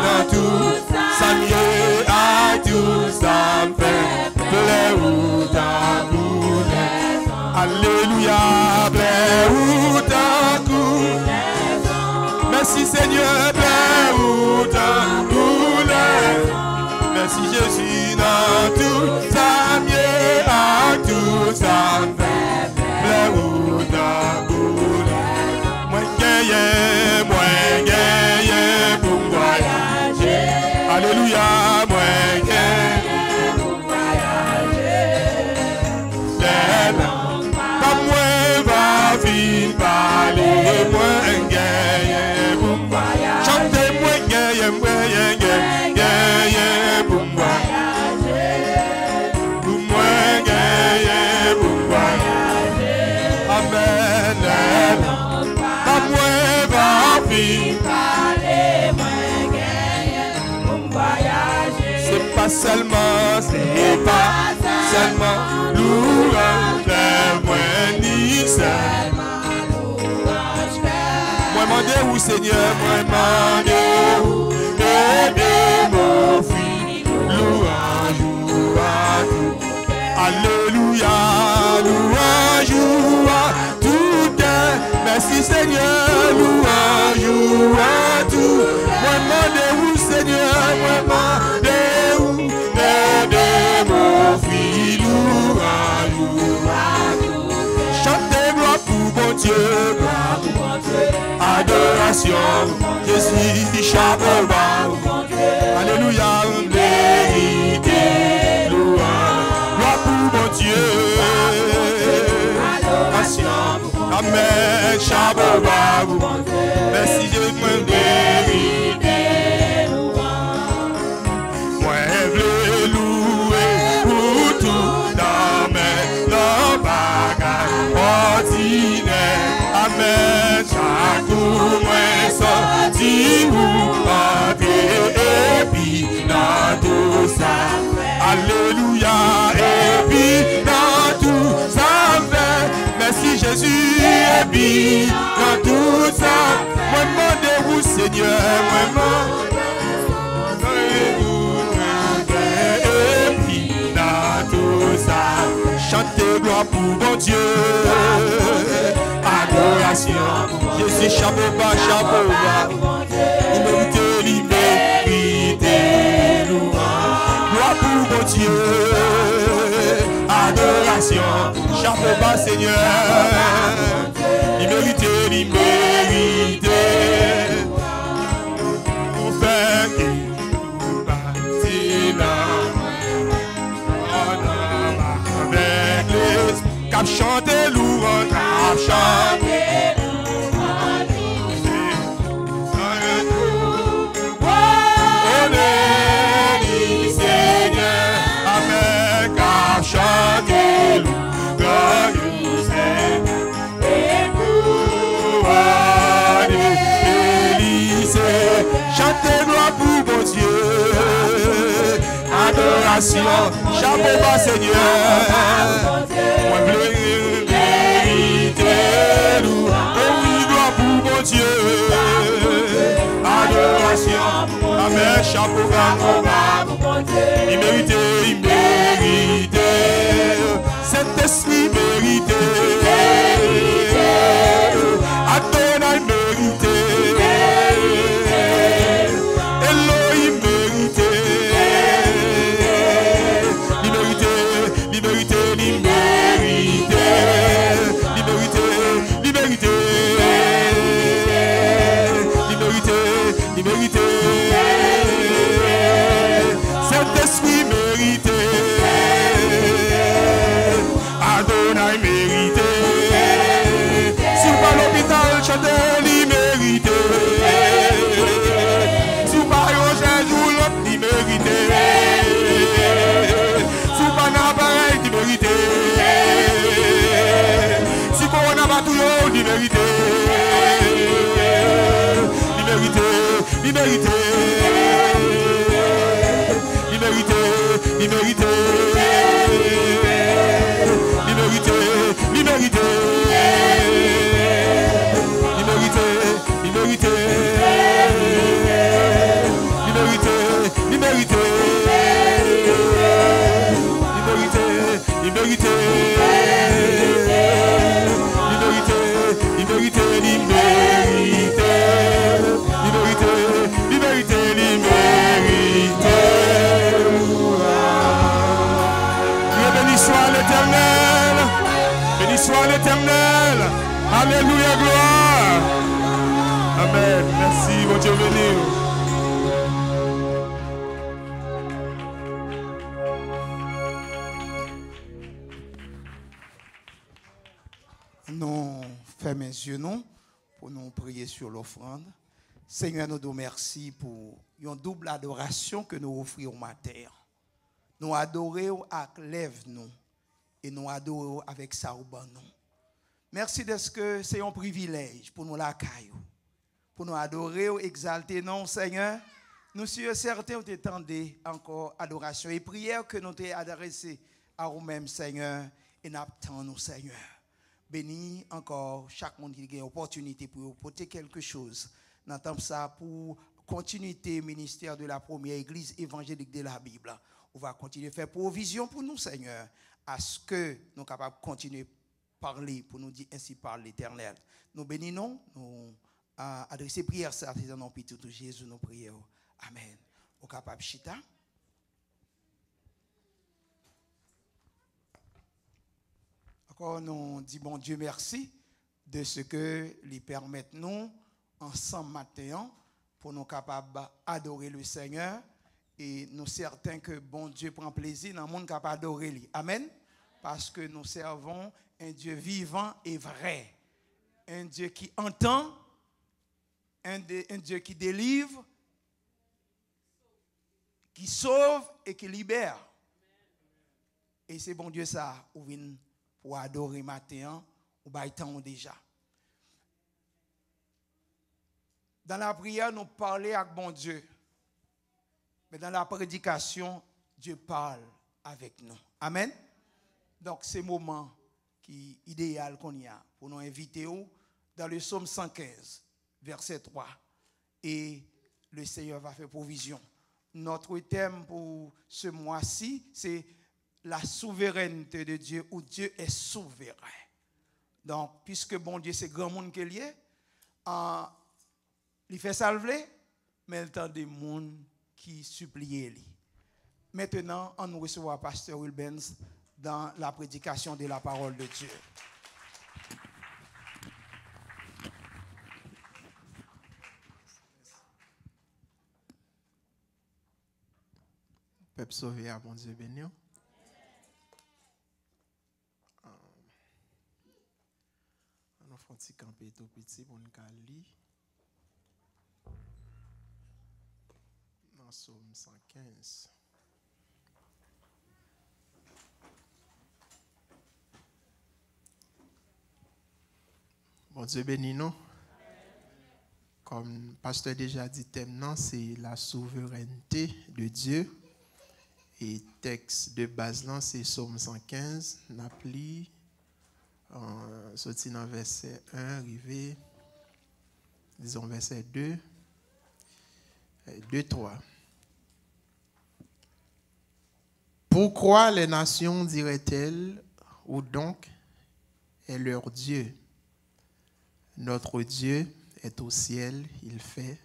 dans tout, ça mieux à tout, ça me fait plaire ou ta boulette. Alléluia, plaire ou ta boulette. Merci Seigneur, plaire ou ta boulette. Merci Jésus, dans tout, ça mieux à tout, ça me fait plaire ou ta boulette. Moi gagné pour voyager. Alléluia, moi gagné pour voyager. Les langues, comme moi va vite parler, moi gagné pour voyager. Chantez moi gagné pour voyager. Pour moi gagné pour voyager. Amen. Comme moi va vite parler, moi gagné pour voyager. C'est pas seulement l'ouvrage, moi ni seulement l'ouvrage. Moi demandez où Seigneur, moi demandez où, aidez mon fils, louange à tout. Alléluia, louange à tout. Merci Seigneur, louange à tout. Moi demandez où Seigneur, moi demandez où, aidez mon fils, louange à tout. Chantez gloire pour bon Dieu, adoration, je suis chapeau bas. Alléluia, vérité, louange, gloire pour mon Dieu, adoration, amen, chapeau bas. Merci Dieu, moi vérité, louange. Moi je veux louer pour tout dans mes bagages ordinaires. Amen, chaque jour moi sorti ou entrer et puis dans tout ça. Alléluia, et puis dans tout ça fait. Merci Jésus, et puis dans tout ça. Moi demandez vous Seigneur, moi demandez-vous, et puis dans tout ça. Chantez gloire pour bon Dieu. Adoration, je suis chapeau bas. Il mérite, louange. Gloire pour mon Dieu. Adoration, chapeau bas Seigneur. Il mérite. On fait qu'il nous bâtit avec les cap chanter louange, cap chanter. Chantez louange, et pour Élysée, chantez gloire pour mon Dieu, adoration, chapeau bas Seigneur, moi vérité, louange, gloire pour mon Dieu, adoration, amen, chapeau bas, il mérite. Cet esprit mérité, Adonai mérité, Elohim mérité, liberté, Liberté, liberté, liberté, liberté, liberté, liberté, liberté, liberté, liberté, liberté, liberté, liberté, liberté. Béni soit l'Éternel, béni soit l'Éternel. Alléluia, gloire. Amen. Merci, mon Dieu béni. Nous fermons les yeux nous, pour nous prier sur l'offrande. Seigneur, nous te remercions pour une double adoration que nous offrons au matin. Nous adorons avec lèvres nous et nous adorons avec ça au ban nous. Merci de ce que c'est un privilège pour nous la caillou, pour nous adorer, exalter non Seigneur. Nous sommes certains de t'attendre encore adoration et prière que nous t'avons adressée à nous-mêmes Seigneur et nous attendons nous Seigneur. Bénis encore chaque monde qui a une opportunité pour porter quelque chose. Nous attendons ça pour continuité ministère de la première église évangélique de la Bible. On va continuer à faire provision pour nous, Seigneur, à ce que nous sommes capables de continuer à parler pour nous dire ainsi par l'Éternel. Nous bénissons, nous adressons prière à dans nom de Jésus, nous prions. Amen. Au capable chita. Encore nous disons bon Dieu merci de ce que lui permettent nous ensemble matin pour nous capables d'adorer le Seigneur et nous certains que bon Dieu prend plaisir dans le monde capable d'adorer lui. Amen. Parce que nous servons un Dieu vivant et vrai, un Dieu qui entend, un Dieu qui délivre, qui sauve et qui libère. Et c'est bon Dieu ça ou vient pour adorer matin ou temps déjà. Dans la prière, nous parlons avec bon Dieu. Mais dans la prédication, Dieu parle avec nous. Amen. Donc, c'est le moment qui est idéal qu'on y a pour nous inviter dans le psaume 115, verset 3. Et le Seigneur va faire provision. Notre thème pour ce mois-ci, c'est la souveraineté de Dieu, où Dieu est souverain. Donc, puisque bon Dieu, c'est grand monde qu'il y a, il fait salver, mais il temps des gens qui supplient lui. Maintenant, on nous recevra Pasteur Wilbens dans la prédication de la parole de Dieu. Peuple sauvé à bon Dieu béni. On fait un petit campé tout petit pour nous lire. Dans Psaume 115. Bon Dieu béni nous. Comme le pasteur déjà dit, thème non, c'est la souveraineté de Dieu. Et texte de base là, c'est Psaume 115. N'appli, sorti dans verset 1, arrivé, disons verset 2, 2, 3. Pourquoi les nations diraient-elles, où donc est leur Dieu? Notre Dieu est au ciel, il fait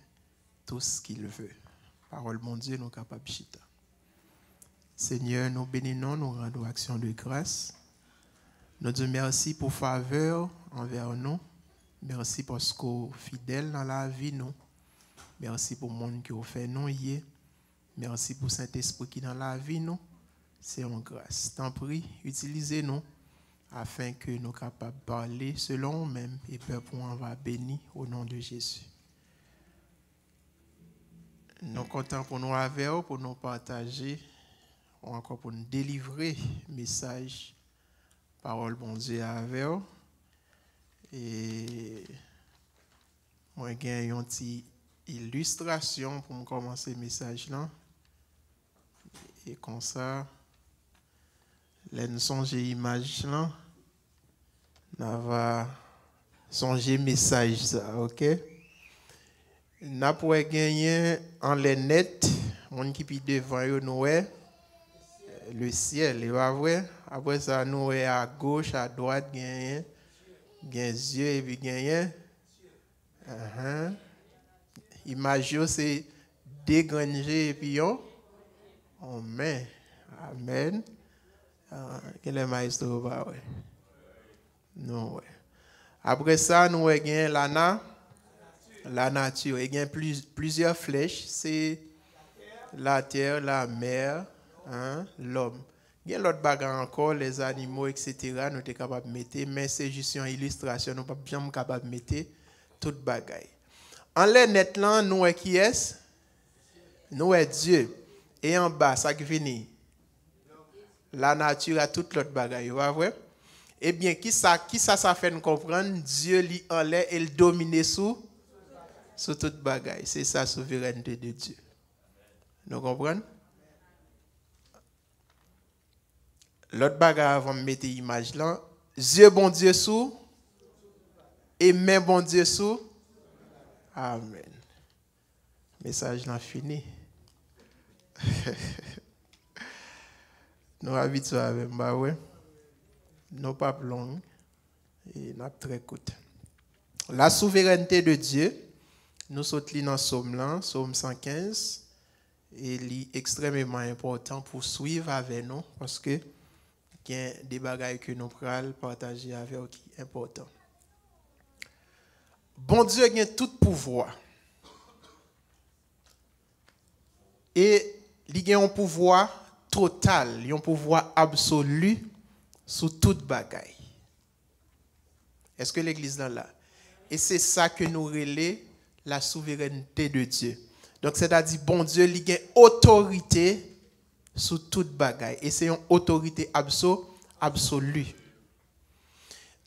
tout ce qu'il veut. Parole mon Dieu, nous capables chita. Seigneur, nous bénissons, nous rendons action de grâce. Nous disons merci pour faveur envers nous. Merci parce que fidèle dans la vie nous. Merci pour le monde qui a fait nous hier. Merci pour Saint-Esprit qui dans la vie nous. C'est en grâce. T'en prie, utilisez-nous afin que nous soyons capables de parler selon nous-mêmes et peuple on va béni au nom de Jésus. Nous sommes contents pour nous avoir, pour nous partager, ou encore pour nous délivrer message, parole bon Dieu avec. Et moi, j'ai une petite illustration pour commencer le message là. Et comme ça, là, nous songer image là. On va songer message ça, ok? Nous pour gagner en les net, mon qui est devant nous le ciel, il va voir. Après ça, nous à gauche, à droite, gagner yeux et puis gagner. Imagine c'est dégranger et puis amen. Amen. Quel est maestro bah ouais. Non ouais. Après ça, nous avons la nature. Il y a plusieurs flèches. C'est la terre, la mer, l'homme. Il y a l'autre bagarre encore, les animaux, etc. Nous sommes capables de mettre, mais c'est juste une illustration. Nous ne sommes pas bien capables de mettre toute bagaille. En l'air net là, nous sommes qui est? Nous sommes Dieu. Et en bas, ça qui finit. La nature a toute l'autre bagaille. Vous voyez? Eh bien, qui ça fait nous comprendre? Dieu lit en l'air et il domine sous toute bagaille. C'est sa souveraineté de Dieu. Nous comprenons? L'autre bagaille avant de mettre l'image là. Dieu bon Dieu sous et main bon Dieu sous. Amen. Message là fini. Nous habitués avec bah ouais. Nous pas long et nous très court. La souveraineté de Dieu, nous sommes dans Psaume là, Psaume 115, et il est extrêmement important pour suivre avec nous parce que il y a des bagages que nous pourrons partager avec vous qui sont importants. Bon Dieu a tout pouvoir. Et il a un pouvoir total, il a un pouvoir absolu sur toute bagaille. Est-ce que l'église est là? Et c'est ça que nous relève la souveraineté de Dieu. Donc c'est-à-dire bon Dieu il a autorité sur toute bagaille et c'est une autorité absolue.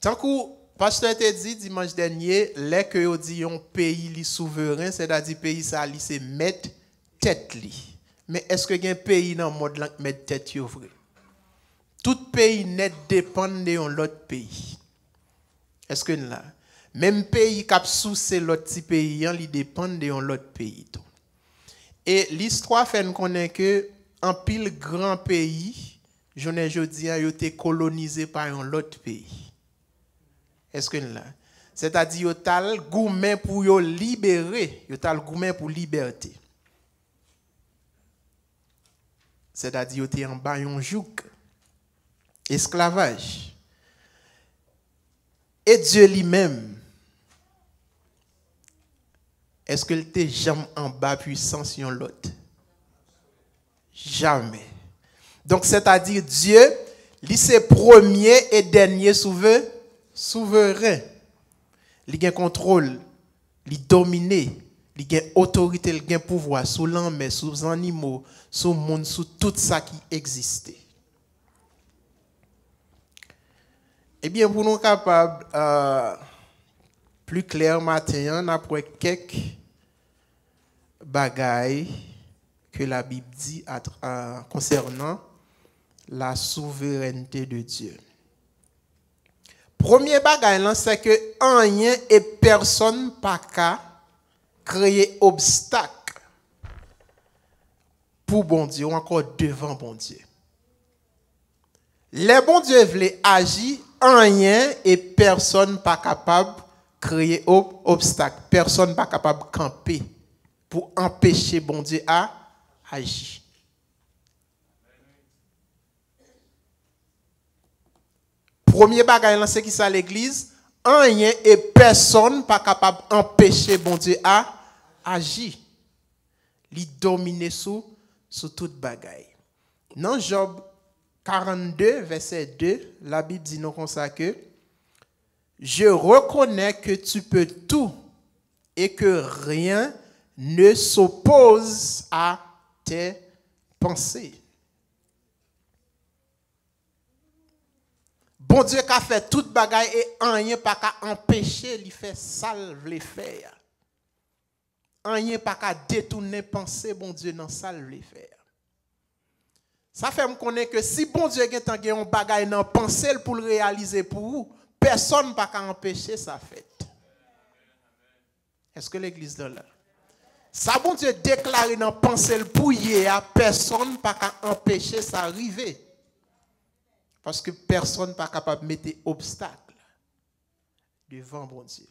Tant que pasteur te dit dimanche dernier, les que yo dit un pays souverain, c'est-à-dire pays ça li c'est mettre tête li. Mais est-ce que il y a un pays dans le monde là qui met tête yo vrai? Tout pays net dépend de l'autre pays. Est-ce que là, même pays qui sous c'est l'autre petit pays, il dépend de l'autre pays. Et l'histoire fait nous connaître que en pile grand pays, je dis a été colonisé par un autre pays. Est-ce que là, c'est-à-dire yo tal gourmet pour yo libérer, yo tal gourmet pour liberté. C'est-à-dire yo té en bas yon joug. Esclavage. Et Dieu lui-même, est-ce qu'il était jamais en bas puissance sur l'autre? Jamais. Donc, c'est-à-dire Dieu, lui c'est premier et dernier souverain. Il a contrôle, il domine, il a autorité, il a pouvoir sur l'homme, sur les animaux, sur le monde, sur tout ça qui existait. Eh bien, pour nous capables, plus clair matin, après quelques bagailles que la Bible dit concernant la souveraineté de Dieu. Premier bagaille, c'est que rien et personne pas qu'à créer obstacle pour bon Dieu ou encore devant bon Dieu. Les bon Dieu voulaient agir, rien et personne pas capable de créer obstacle. Personne pas capable de camper pour empêcher bon Dieu à agir. Premier bagage, c'est qui ça l'église? Rien et personne pas capable d'empêcher bon Dieu à agir. Il domine sur toute bagaille. Dans Job 42, verset 2, la Bible dit nous comme ça que je reconnais que tu peux tout et que rien ne s'oppose à tes pensées. Bon Dieu qui a fait toute bagaille et rien pas qu'à empêcher lui faire salve les faire. Rien pas qu'à détourner penser bon Dieu dans salve les faire. Ça fait me connaître que si bon Dieu a un bagaille dans penser pour le réaliser pour vous, personne pas qu'à empêcher ça fait. Est-ce que l'église est là? Ça bon Dieu déclaré dans penser pour hier, personne pas qu'à empêcher ça arriver. Parce que personne n'est pas capable de mettre obstacle devant bon Dieu.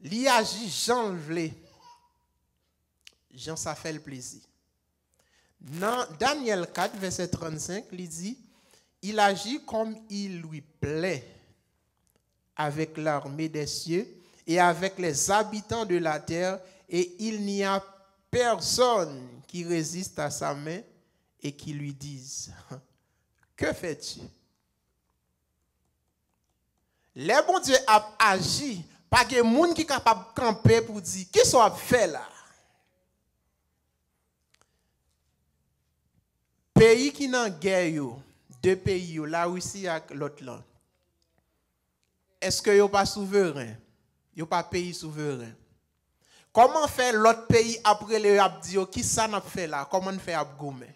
Li agit Jean le vle. Jean ça fait le plaisir. Dans Daniel 4, verset 35, il dit, il agit comme il lui plaît avec l'armée des cieux et avec les habitants de la terre, et il n'y a personne qui résiste à sa main et qui lui dise, que fais-tu? Les bon Dieu a agi, pas de monde qui est capable de camper pour dire, qui soit fait là? Pays qui n'ont guerre, deux pays, la Russie et l'autre là. Est-ce que yo pas souverain? Yo pas pays souverain. Comment faire l'autre pays après le abdio qui ça n'a fait là? Comment on fait abgoumer?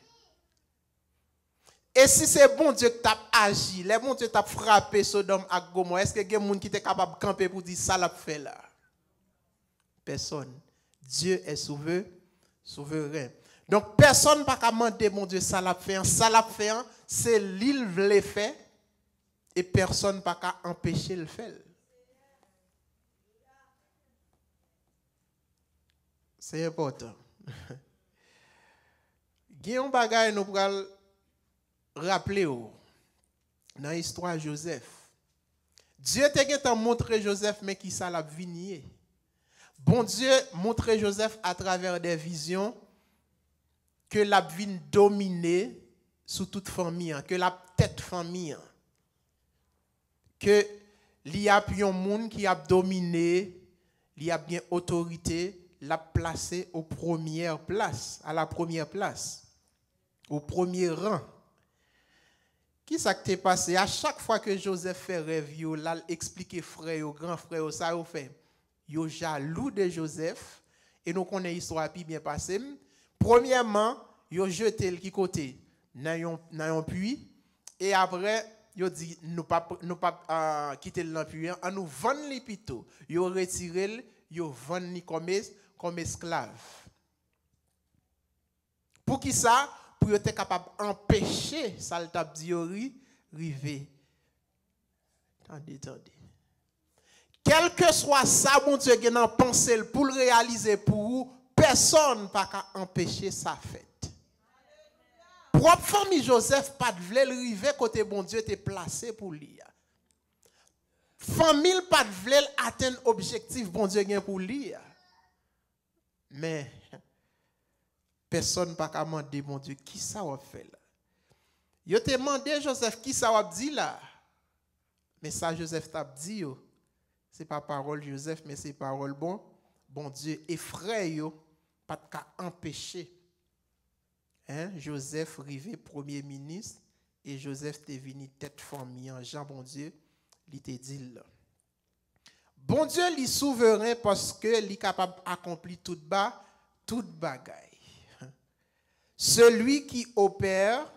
Et si c'est bon Dieu qui t'a agi, les bon Dieu t'a frappé Sodome et Gomorrhe, est-ce que y a des gens qui sont capables de camper pour dire ça l'a fait là? Personne. Dieu est souverain. Donc personne n'a pas qu'à demander mon Dieu ça l'a fait. Ça l'a fait, c'est l'île le fait et personne n'a pas qu'à empêcher le faire. C'est important. Il y a un bagage nous pral rappeler dans l'histoire de Joseph. Dieu t'a montré Joseph, mais qui ça l'a vigné. Bon Dieu montré Joseph à travers des visions que la vie dominée sous toute famille, que la tête famille, que il y a un monde qui a dominé, il y a bien autorité, l'a placé aux premières places, à la première place, au premier rang. Qui ça qui t'est passé? À chaque fois que Joseph fait rêve, il a expliqué frère, grand frère, ça a fait. Il est jaloux de Joseph et nous connaissons l'histoire bien passée. Premièrement, il a jeté le qui côté dans un puits et après il a dit nous pas quitter le puits, on nous vendre les pito. Il a retiré, il a vendu comme esclave. Pour qui ça? Pour être capable d'empêcher ça le tap diori river. Attendez. Quel que soit ça, mon Dieu, qui n'a pensé pour le réaliser pour vous, personne n'a pas empêcher ça fait. Propre famille Joseph pas de vle river côté bon Dieu t'est placé pour lui. Famille pas de vle atteindre objectif bon Dieu gain pour lui. Mais personne pas qu'à demander mon Dieu qui ça va faire là. Yo te demandé Joseph qui ça va dire là. Mais ça Joseph t'a dit c'est pas parole Joseph mais c'est parole bon Dieu effraie yo pas qu'à empêcher Joseph rivé premier ministre et Joseph t'est venu tête famille en Jean bon Dieu il te dit là. Bon Dieu il est souverain parce que il est capable d'accomplir toute bagaille. Celui qui opère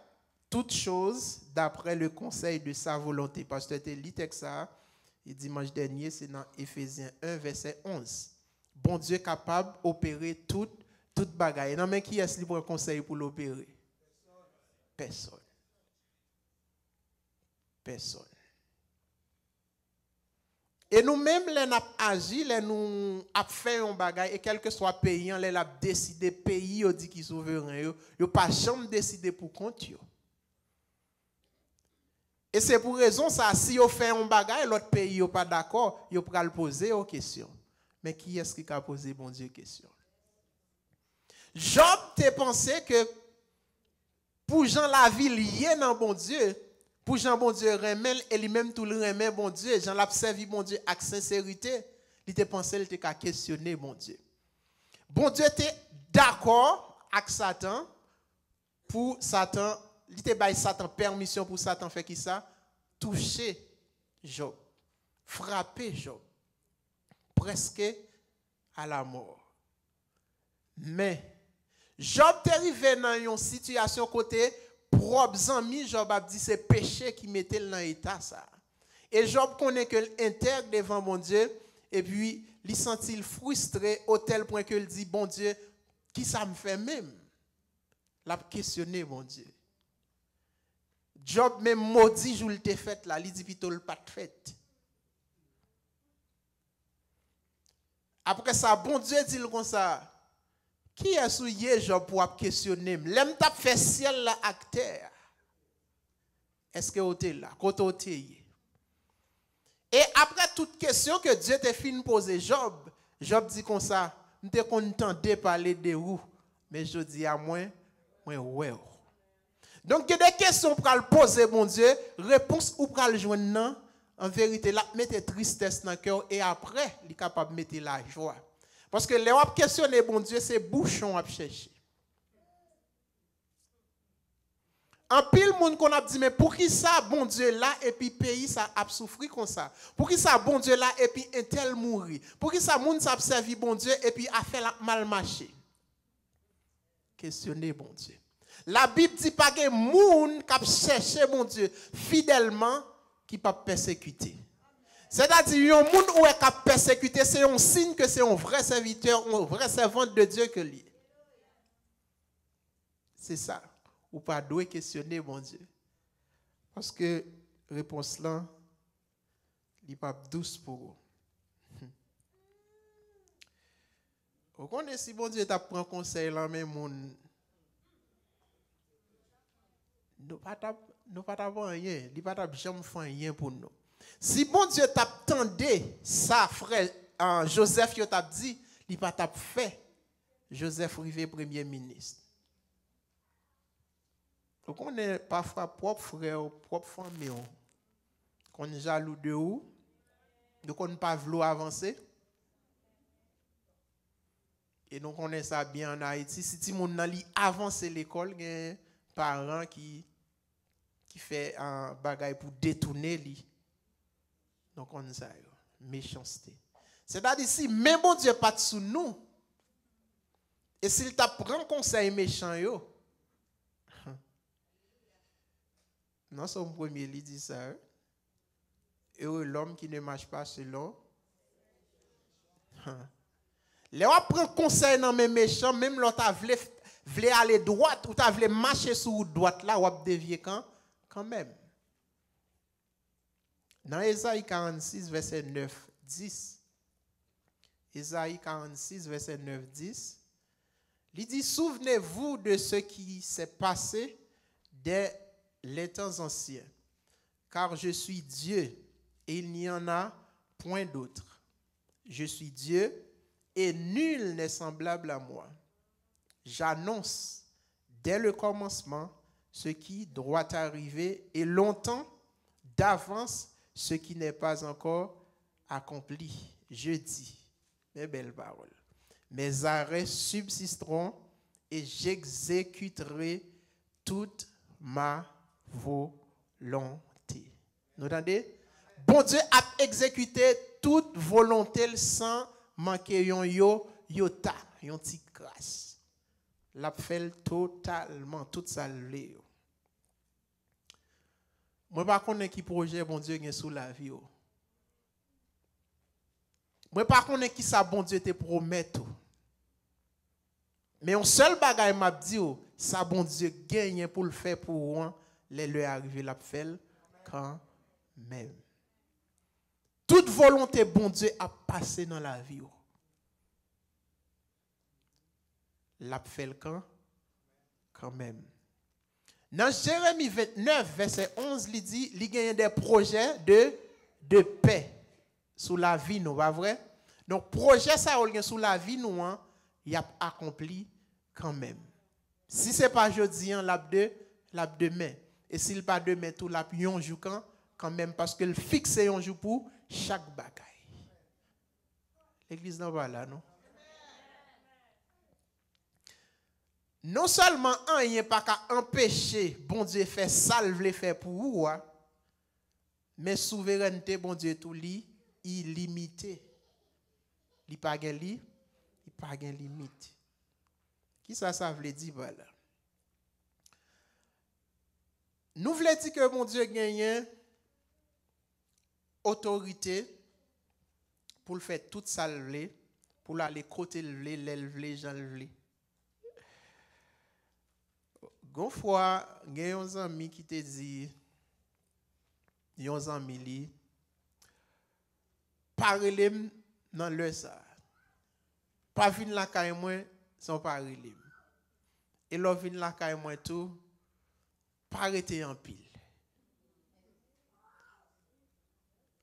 toutes choses d'après le conseil de sa volonté. Parce que tu as lu ça, et dimanche dernier, c'est dans Éphésiens 1, verset 11. Bon Dieu est capable d'opérer toute bagaille. Non, mais qui est-ce qui prend conseil pour l'opérer? Personne. Et nous-mêmes, les avons agi, les nous avons fait un bagage, et quel que soit pays, les avons décidé, pays, dit qui souverain, ils n'ont pas jamais décidé pour compte. Et c'est pour raison ça, si vous fait un bagage, l'autre pays n'est pas d'accord, vous pouvez le poser aux questions. Mais qui est-ce qui a posé, bon Dieu, question? Job t'a pensé que pour Jean la vie liée dans bon Dieu, pour Jean bon Dieu remet et lui-même tout le remet bon Dieu, Jean l'a servi bon Dieu avec sincérité, il t'a pensé il t'a questionné bon Dieu. Bon Dieu était d'accord avec Satan pour Satan il te bail Satan permission pour Satan faire qui ça? Toucher Job, frapper Job, presque à la mort. Mais Job est arrivé dans une situation côté propres amis, Job a dit c'est péché qui mettait dans l'état ça. Et Job connaît que l'intègre devant mon Dieu et puis il sentit frustré au tel point que il dit bon Dieu, qui ça me fait même? L'a questionné mon Dieu. Job même maudit jour il te fait là, il dit plutôt le pas de fête. Après ça bon Dieu dit comme ça. Qui est souillé Job pour questionner? L'aime t'a fait ciel là à terre. Est-ce que vous êtes là? Côté. Et après toute question que Dieu t'a fin poser Job, Job dit comme ça, nous te content de parler de vous, mais je dis à moi ouais. Donc il y a des questions pour le poser mon Dieu, réponse ou pour le joindre non, en vérité là mettez tristesse dans le cœur et après il est capable de mettre la joie. Parce que les gens questionner bon Dieu, c'est bouchon à chercher. En pile monde qu'on a dit mais pour qui ça bon Dieu là et puis pays ça a souffri comme ça. Pour qui ça bon Dieu là et puis un tel mourir. Pour qui ça monde ça servi bon Dieu et puis a fait la mal marché. Questionner bon Dieu. La Bible dit pas que monde qui chercher bon Dieu fidèlement qui pas persécuter. C'est-à-dire, un monde où est persécuté, c'est un signe que c'est un vrai serviteur, un vrai servant de Dieu que lui. C'est ça. Ou pas doit questionner mon Dieu. Parce que réponse là, il n'est pas douce pour vous. Vous connaissez si bon Dieu t'a pris conseil là, mais mon. Nous pas rien. Il pas jamais faire rien pour nous. Si bon Dieu t'a tendé ça, frère Joseph, il t'a dit, il pas t'a fait. Joseph Rivet, premier ministre. Donc on est parfois propre frère, propre famille. On est jaloux de où? Donc on ne pas vouloir avancer. Et donc on est ça bien en Haïti. Si tout le monde avance l'école, il y a un parent qui fait un bagage pour détourner lui. Donc on a méchanceté. C'est-à-dire si même bon Dieu pas sous nous, et s'il t'a prend conseil méchant yo, non son premier il dit ça. Heureux l'homme qui ne marche pas selon. Les gens prennent conseil dans mes méchants, même l'autre voulait aller droite ou t'as voulu marcher sur droite là ou dévier quand même. Dans Ésaïe 46, verset 9, 10, Ésaïe 46, verset 9, 10, il dit, souvenez-vous de ce qui s'est passé dès les temps anciens, car je suis Dieu et il n'y en a point d'autre. Je suis Dieu et nul n'est semblable à moi. J'annonce dès le commencement ce qui doit arriver et longtemps d'avance ce qui n'est pas encore accompli. Je dis, mes belles paroles, mes arrêts subsisteront et j'exécuterai toute ma volonté. Vous entendez? Bon Dieu a exécuté toute volonté sans manquer yon yota, yon petit grâce. L'a fait totalement, toute sa lé. Moi, par contre, qui projet bon Dieu est sous la vie. Moi, par contre, qui ça bon Dieu te promet tout. Mais un seul bagage m'a dit, ça bon Dieu gagne pour le faire pour moi, les lui arriver la fait quand même. Toute volonté bon Dieu a passé dans la vie. La fait quand même. Dans Jérémie 29, verset 11, il dit, il y a des projets de paix sous la vie, nous, pas vrai? Donc, projet ça, sous la vie, nous, il a accompli quand même. Si ce n'est pas jeudi, l'a demain. Et s'il n'est pas demain, tout l'a un jour quand même, parce qu'il fixe un jour pour chaque bagaille. L'église n'est pas là, non? non seulement rien pas qu'à empêcher bon Dieu faire salve les faire pour vous, mais souveraineté bon Dieu tout li illimité. Il pas gain li, il pas gain limite. Qui ça veut dire voilà. Nous voulons dire que mon Dieu gagne autorité pour le faire tout ça pour aller côté l'élever gens lever. Gon fois, il y a un ami qui te dit un ami li parlez dans le ça. Pas vinn la caille moi sans parler. Et l'on vinn la caille moi tout pas arrêter en pile.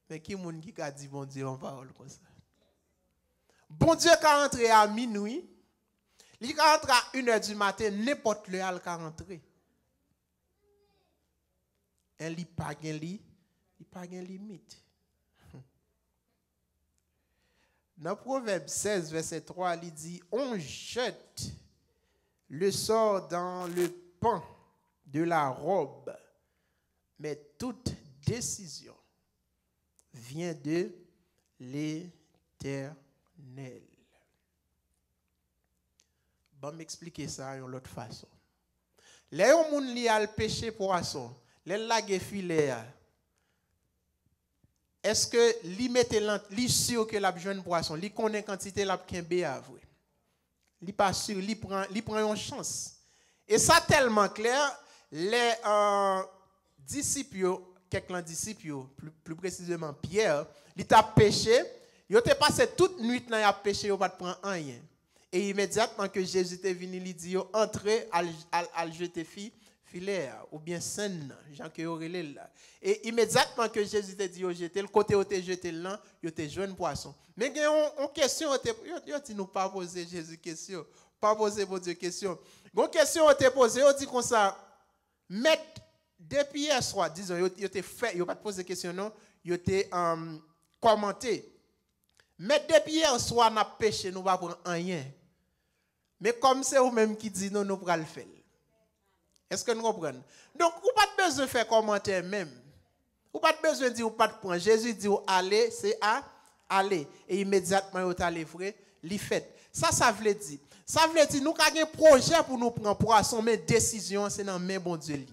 Mais qui moun qui a dit bon Dieu en parole comme ça? Bon Dieu quand rentré à minuit, il rentre à 1h du matin, n'importe le al ka rentré. Et il pas gain limite. Dans Proverbe 16 verset 3, il dit on jette le sort dans le pan de la robe, mais toute décision vient de l'Éternel. Bon, m'expliquer ça d'une autre façon. Les gens qui ont pêché poisson, les lagues filet, est-ce que li mette li sûr que la jeune poisson, li connaît quantité la kembe avoué. Li pas sûr, li prend une chance. Et ça tellement clair, les disciples, quelques disciples, plus précisément Pierre, il t'a pêché, il a passé toute nuit dans a pêché, il pas prendre rien. Et immédiatement que Jésus est venu, il dit entrez à jeter filet ou bien scène, Jean que Aurélie là. Et immédiatement que Jésus te dit jeter le côté où tu jeté là, il te jeune poisson. Mais il y a une question, il dit nous pas poser Jésus question, pas poser pour Dieu question. Une question te posée, on dit comme ça, mettre depuis hier soir, disons, il te fait, il pas poser question non, il te commenté. Mais depuis hier soir n'a péché, nous pas prendre rien. Mais comme c'est vous-même qui dit non, nous pourrons le faire. Est-ce que nous comprenons? Donc, vous n'avez pas besoin de faire commentaire même. Vous n'avez pas besoin de dire ou pas de point. Jésus dit aller, c'est à aller. Et immédiatement, vous allez vrai, li fait. Ça veut dire. Ça veut dire nous avons un projet pour nous prendre poisson, mais décision, c'est dans main bon Dieu lié.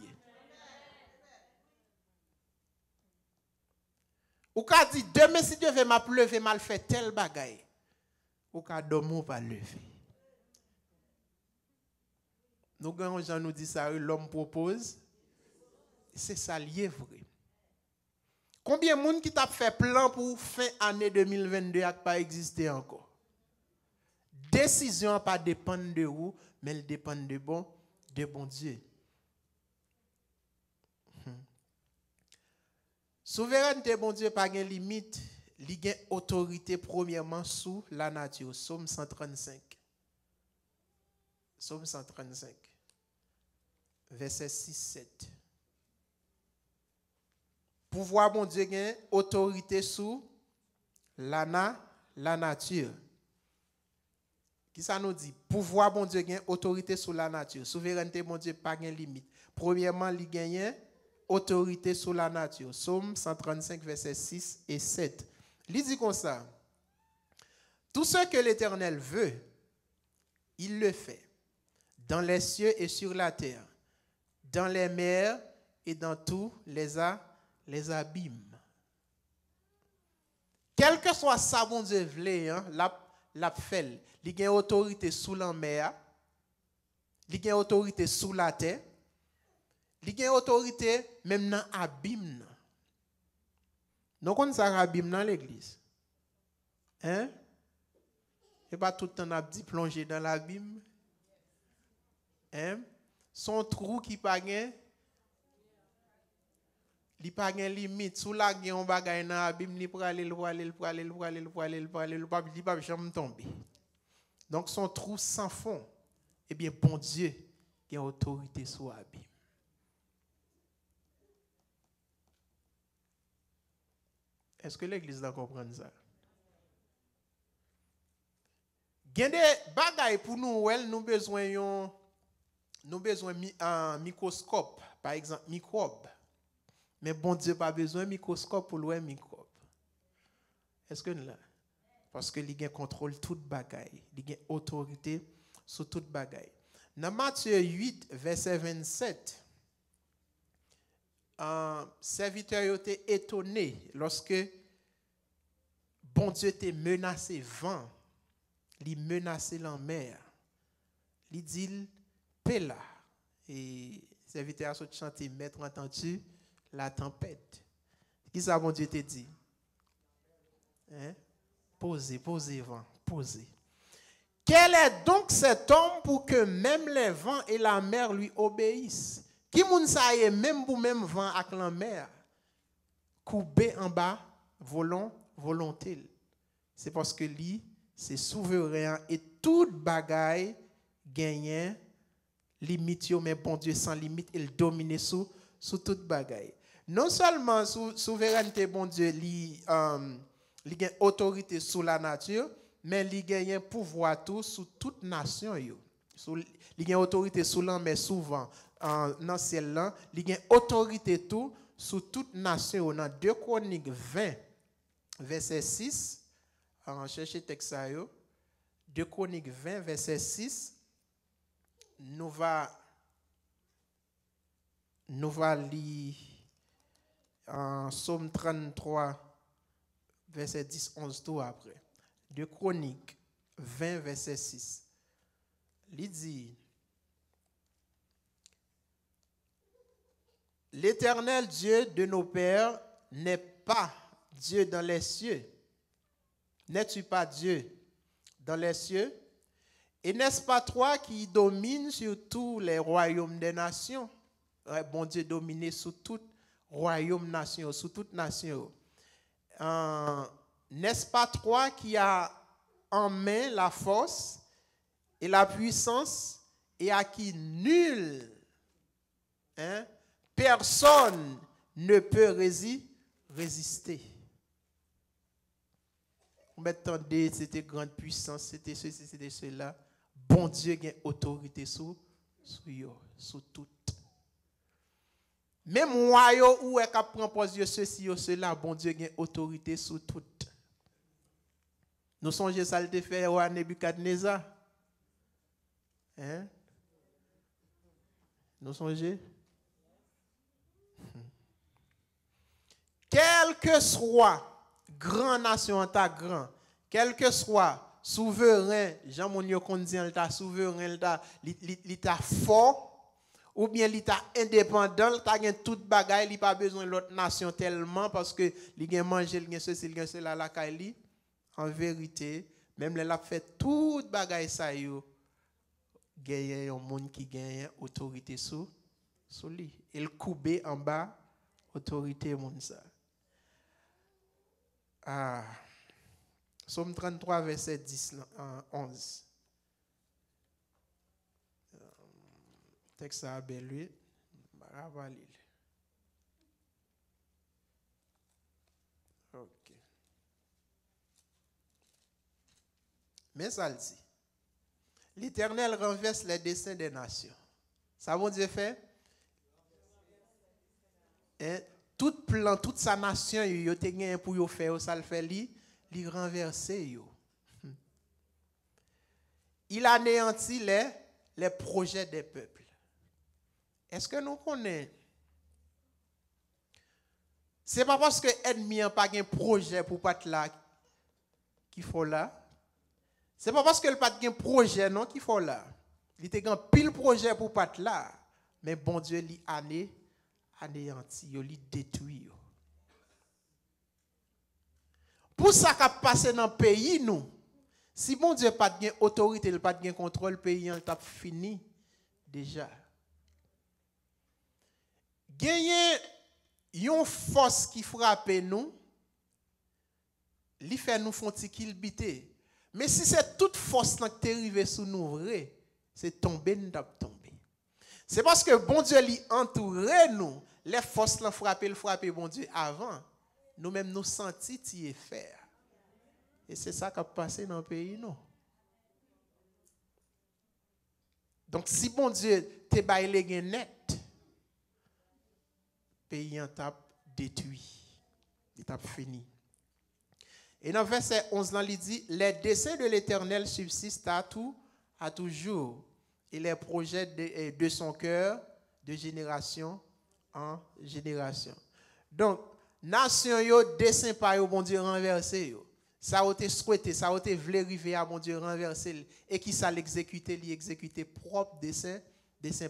Ou ka dit demain si Dieu veut m'a lever mal fait tel bagaille. Ou ka dormir pas lever. Nous grands gens nous disent ça, l'homme propose. C'est ça lié vrai. Combien de monde qui t'a fait plan pour fin année 2022 n'a pas existé encore? Décision pas dépend de vous, mais elle dépend de bon Dieu. Souveraineté bon Dieu pas de limite, il y a autorité premièrement sous la nature. Psaume 135. Psaume 135. Verset 6-7. Pouvoir bon Dieu gagne autorité sous la nature. Qui ça nous dit? Pouvoir bon Dieu gagne autorité sous la nature. Souveraineté bon Dieu pas gagne limite. Premièrement, il gagne autorité sous la nature. Psaume 135 verset 6 et 7. Il dit comme ça. Tout ce que l'Éternel veut, il le fait. Dans les cieux et sur la terre, dans les mers et dans tous les abîmes. Quel que soit ça, bon Dieu voulait, la fait. Il y a autorité sous la mer, il y a autorité sous la terre, il y a autorité même dans l'abîme. Nous connaissons ça l'abîme dans l'église. Hein? Et pas tout le temps dit plonger dans l'abîme. Hein? Son trou qui pas gain, il pas gain limite. Sous la gain on bagay dans l'abîme, il pour aller pas jamais tomber. Donc son trou sans fond. Eh bien bon Dieu qui a autorité sur l'abîme. Est-ce que l'église doit comprendre ça? Il y a des bagailles pour nous, nous besoin nous avons besoin d'un microscope, par exemple, microbe. Mais bon Dieu n'a pas besoin d'un microscope pour voir microbe. Est-ce que nous là? Parce que il a contrôle toute bagaille, il a autorité sur toute bagaille. Dans Matthieu 8, verset 27, un serviteur était étonné lorsque bon Dieu était menacé vent, il menaçait la mer. Il dit paix là. Et le serviteur a chanté maître entendu la tempête. Qui ça bon Dieu te dit? Hein? Posez vent, posez. Quel est donc cet homme pour que même les vents et la mer lui obéissent? Qui moun sa yé même pour même vent avec la mer? Coupé en bas, volonté. C'est parce que lui, c'est souverain et toute bagaille gagne limite, mais bon Dieu sans limite, il domine sous toute bagaille. Non seulement souveraineté, bon Dieu, il a autorité sur la nature, mais il a pouvoir tout sur toute nation. Il a autorité sur l'homme, mais souvent, dans le ciel, il a autorité tout sur toute nation. Dans 2 Chroniques 20, verset 6, on cherche le texte. 2 Chroniques 20, verset 6, nous va lire en Psaume 33, verset 10, 11, tout après. 2 Chroniques 20, verset 6. Il dit, l'Éternel Dieu de nos pères n'est pas Dieu dans les cieux. N'es-tu pas Dieu dans les cieux? Et n'est-ce pas toi qui domines sur tous les royaumes des nations? Bon Dieu domine sur tout royaume nation, sur toute nation. N'est-ce pas toi qui as en main la force et la puissance et à qui nul, personne ne peut résister? Vous m'attendez, c'était grande puissance, c'était ceci, c'était cela. Bon Dieu a autorité sur tout. Même moi, où est-ce qu'on prend position ceci ou cela, bon Dieu a autorité sur tout. Nous songeons ça le fait à Nebuchadnezzar. Hein? Nous songeons? Quel que soit grand nation ta grand, quel que soit souverain, Jean Monio dit l'état souverain, l'état fort, ou bien l'état indépendant, l'état gagne toute bagaille, il pas besoin de l'autre nation tellement parce que il gagne manger, il gagne ceci, il gagne cela la kaili. En vérité, même les a fait toute bagaille ça yo, gagne un monde qui gagne autorité sur lui. Il coupe en bas autorité monde ça. Psaume 33, verset 10, 11. Texte à Bellué. Ok. Mais ça le dit. L'Éternel renverse les desseins des nations. Ça bon Dieu fait? Tout plan, toute sa nation, yo te gen pour yo faire, ça le fait li renverser yo. Il anéantit les projets des peuples. Est-ce que nous connaissons? C'est pas parce que l'ennemi n'a pas un projet pour pas là qu'il faut là. C'est pas parce que le pas un projet non qu'il faut là. Il a un pile projet pour pas là, mais bon Dieu li anéanti, il li détruit. Pour ça qui a passé dans le pays nous, si bon Dieu pas de autorité, il pas de contrôle, le pays il t'a fini déjà. Gagner une force qui frappe nous, li fait nous font kilbité. Mais si c'est toute force qui est arrivée sous nous vrai, c'est tomber nous tomber. C'est parce que bon Dieu li entouré nous, les forces l'ont frappé bon Dieu avant. Nous-mêmes nous sentis t'y faire. Et c'est ça qui a passé dans le pays nous. Donc si bon Dieu te bailé gen net, pays en tape détruit. Il tape fini. Et dans verset 11, là, il dit, les desseins de l'Éternel subsistent à toujours, et les projets de son cœur, de génération en génération. Donc, nation yo, dessein par yo, bon Dieu, renversé yo. Ça a été souhaité, ça a été voulu arriver à bon Dieu, renverser, et qui ça l'exécuter, l'exécuter propre dessein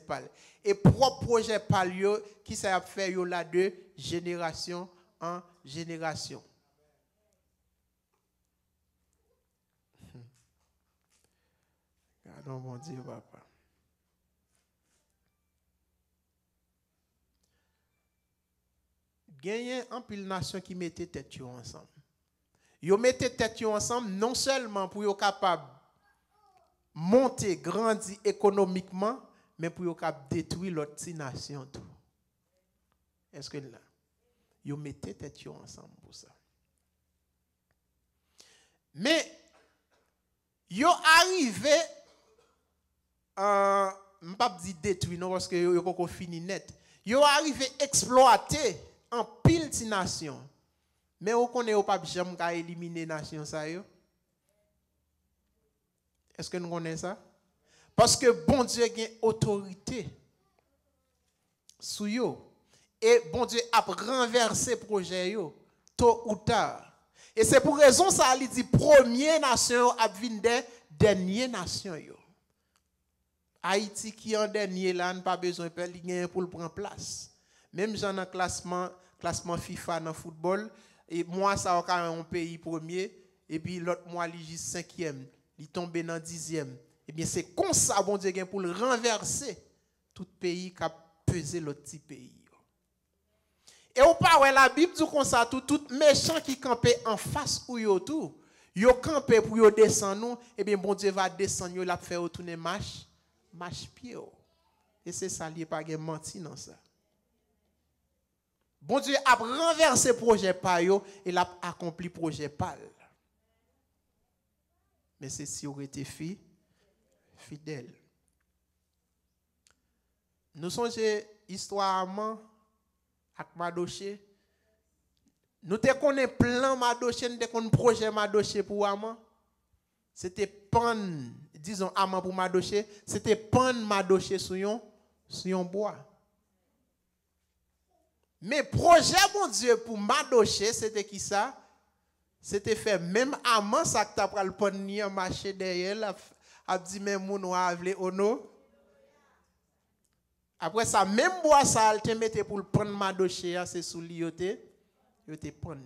par. Et propre projet par yo, qui ça a fait yo là de génération en génération. Gardons mon Dieu, papa. Gagné un pile nation qui mettait tête ensemble. Yo mettait tête ensemble non seulement pour yo capable monter, grandir économiquement, mais pour yo capable détruire l'autre nation tout. Est-ce que là yo mettait tête ensemble pour ça. Mais yo arrivé m'pas dit détruire non parce que yo pas fini net. Yo arrivé exploiter en pile de nation. Mais on connaît pas jamais qu'à éliminer nation ça yo. Est-ce que nous connaissons ça? Parce que bon Dieu a une autorité sur yo. Et bon Dieu a renversé projet yo tôt ou tard. Et c'est pour raison ça il dit première nation a vinn des dernière nation yo. Haïti qui en dernier là n'a pas besoin de pour le prendre place. Même j'en ai classement FIFA dans football et moi ça a un pays premier et puis l'autre moi il juste 5e, il tombe dans 10e. Et bien c'est comme ça bon Dieu pour le renverser tout pays qui a pesé l'autre petit pays. Et on parle la Bible dit comme ça tout méchant qui campait en face ou yo tout, yo campé pour yo descendre nous et bien bon Dieu va descendre yo la faire retourner marche pied. Et c'est ça lié pas gen menti dans ça. Bon Dieu a renversé projet par yo et l'a accompli projet par. Mais c'est si aurait été fidèle. Nous songez histoire Aman avec Madoché. Nous te connais plan Madoché, nous te connais projet Madoché pour Aman. C'était pan, disons Aman pour Madoché, c'était pan Madoché sur yon bois. Mais projet mon Dieu pour Madoché, c'était qui ça? C'était fait même Aman ça que t'a pral pan ni marché derrière a dit même moun a vle ono. Après ça même bois ça te mettait pour prendre Madoché c'est sous li yote pan.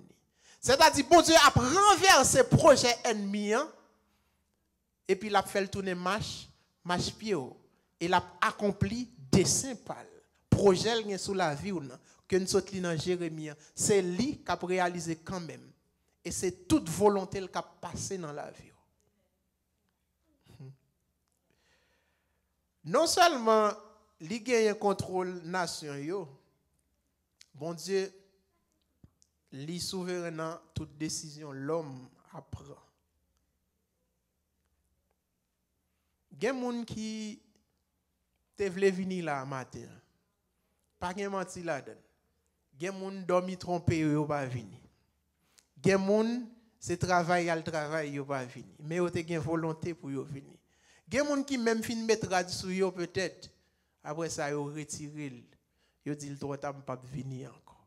C'est-à-dire bon Dieu a renversé projet ennemi et puis il a fait le tourner marche pied et il a accompli dessein par projet qui sous la vie que nous sommes dans Jérémie, c'est lui qui a réalisé quand même. Et c'est toute volonté qui a passé dans la vie. Non seulement il y a un contrôle nation, bon Dieu, li souverain dans toute décision l'homme apprend. Il y a des gens qui te vle venir là matin. Pas de menti là-dedans. Il y a des gens qui dormi trompé yo pas venir. Il y a des gens c'est travail al travail yo pas venir. Mais yo te gen volonté pour yo venir. Il y a des gens qui même fin mettre radio sur yo peut-être. Après ça yo retiré. Yo dit le droit pas venir encore.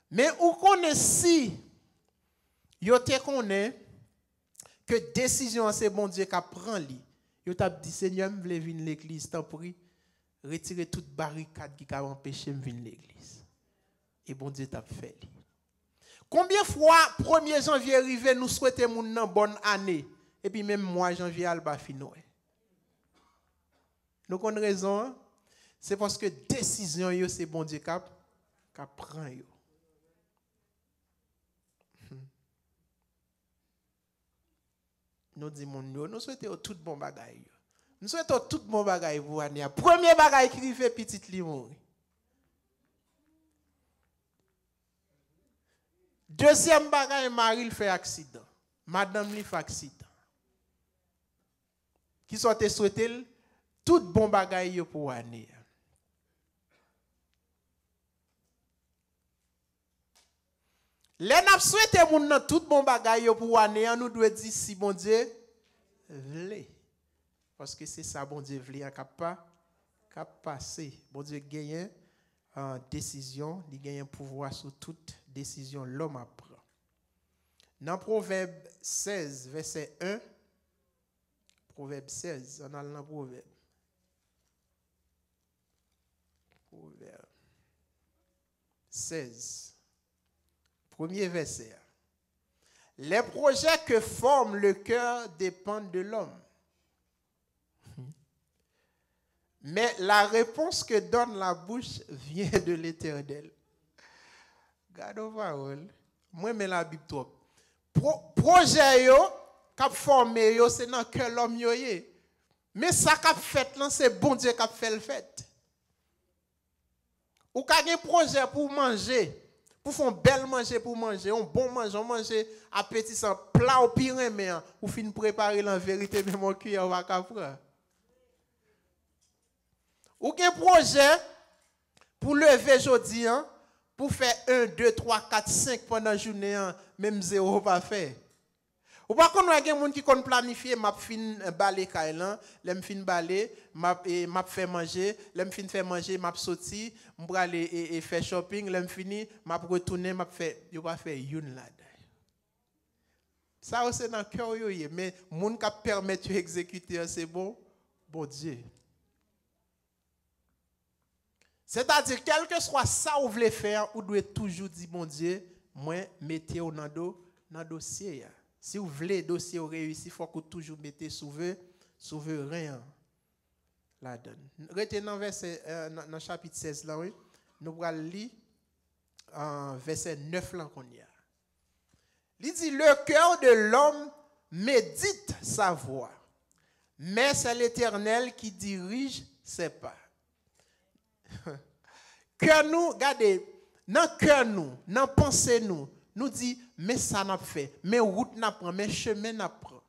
Mais ou connaît si yo te connaît que décision c'est bon Dieu qui prend li. Yo t'a dit Seigneur, me vle venir l'église, t'en prie, retirer toute barricade qui a empêché me venir l'église. Et bon Dieu t'a fait li. Combien de fois 1er janvier arrivé nous souhaitons une bonne année et puis même mois janvier alba fino. Nous connaissons raison, c'est parce que décision yo c'est bon Dieu qui prend yo. Nous disons, nous souhaitons tout bon bagaille. Nous souhaitons tout bon bagaille pour l'année. Premier bagaille qui fait petite limon. Deuxième bagaille, Marie fait accident. Madame lui fait accident. Qui soit souhaité tout bon bagay yo pour année. Les n'a souhaité moun nan tout bon bagay yo pour année, nous doit dire si bon Dieu vle. Parce que c'est ça bon Dieu vle cap passer. Bon Dieu gagne en décision, il gagne un pouvoir sur toute décision l'homme apprend. Dans Proverbe 16 verset 1, Proverbe 16, on a le Proverbe. Proverbe 16. Premier verset. Les projets que forme le cœur dépendent de l'homme. Mais la réponse que donne la bouche vient de l'Éternel. Garde parole. Moi, mais la Bible trop. Projet yo, k'ap formé yo, c'est dans cœur l'homme yo yé. Mais ça k'ap fait là, c'est bon Dieu k'ap fait le fait. Ou ka gen projet pour manger, pour faire bel manger pour manger, un bon manger appétissant, plat au pire mais ou fin préparer en vérité même mon cuillère va ka prendre. Ou gen projet pour lever jodi pour faire 1 2 3 4 5 pendant journée même 0 pas faire. Ou pas qu'on a gen moun qui kon planifier m'a fin balé kailan, l'aime fin balé, m'a fait manger, l'aime fin faire manger, m'a sorti, m'bra aller et faire shopping, l'aime fini, m'a retourner, m'a fait yo pas faire youn là. Ça c'est dans cœur yo mais moun ka permettre exécuter c'est bon Dieu. C'est-à-dire, quel que soit ça vous voulez faire, vous devez toujours dire, bon Dieu, moi, mettez-vous dans le dossier. Si vous voulez dossier réussir, il faut que vous toujours mettez souverain la donne. Retenez dans le chapitre 16, là, oui, nous allons lire en verset 9 là qu'on y a. Il dit, le cœur de l'homme médite sa voie, mais c'est l'Éternel qui dirige ses pas. Que nous, regardez, dans cœur nous, dans pensée nous dit, mais ça n'a pas fait, mais route n'a pas, mais chemin n'a pas.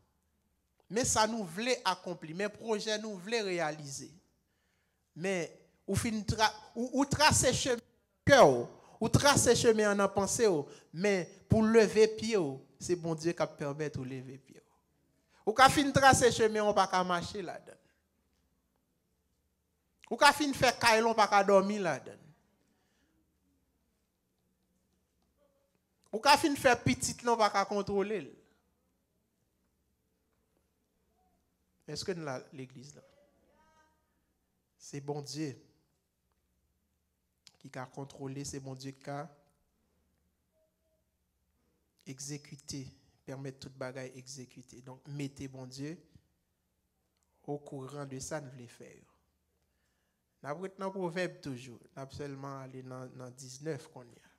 Mais ça nous voulait accomplir, mais projet nous voulait réaliser. Mais ou tracer chemin cœur, ou tracer chemin en pensée, mais pour lever pied, c'est bon Dieu qui permet de lever pied. Ou ka fin tracer chemin, on pas qu'à marcher là-dedans. Ou ka fin faire kailon pas qu'à dormir là-dedans. Ou ka fin faire petit non pas qu'à contrôler. Est-ce que nous l'église là? C'est bon Dieu qui a contrôlé, c'est bon Dieu qui a exécuté, permettre toute bagaille exécuter. Donc mettez bon Dieu au courant de ça nous voulons faire. N'a pas dans proverbe toujours, n'a seulement aller dans 19 qu'on y a.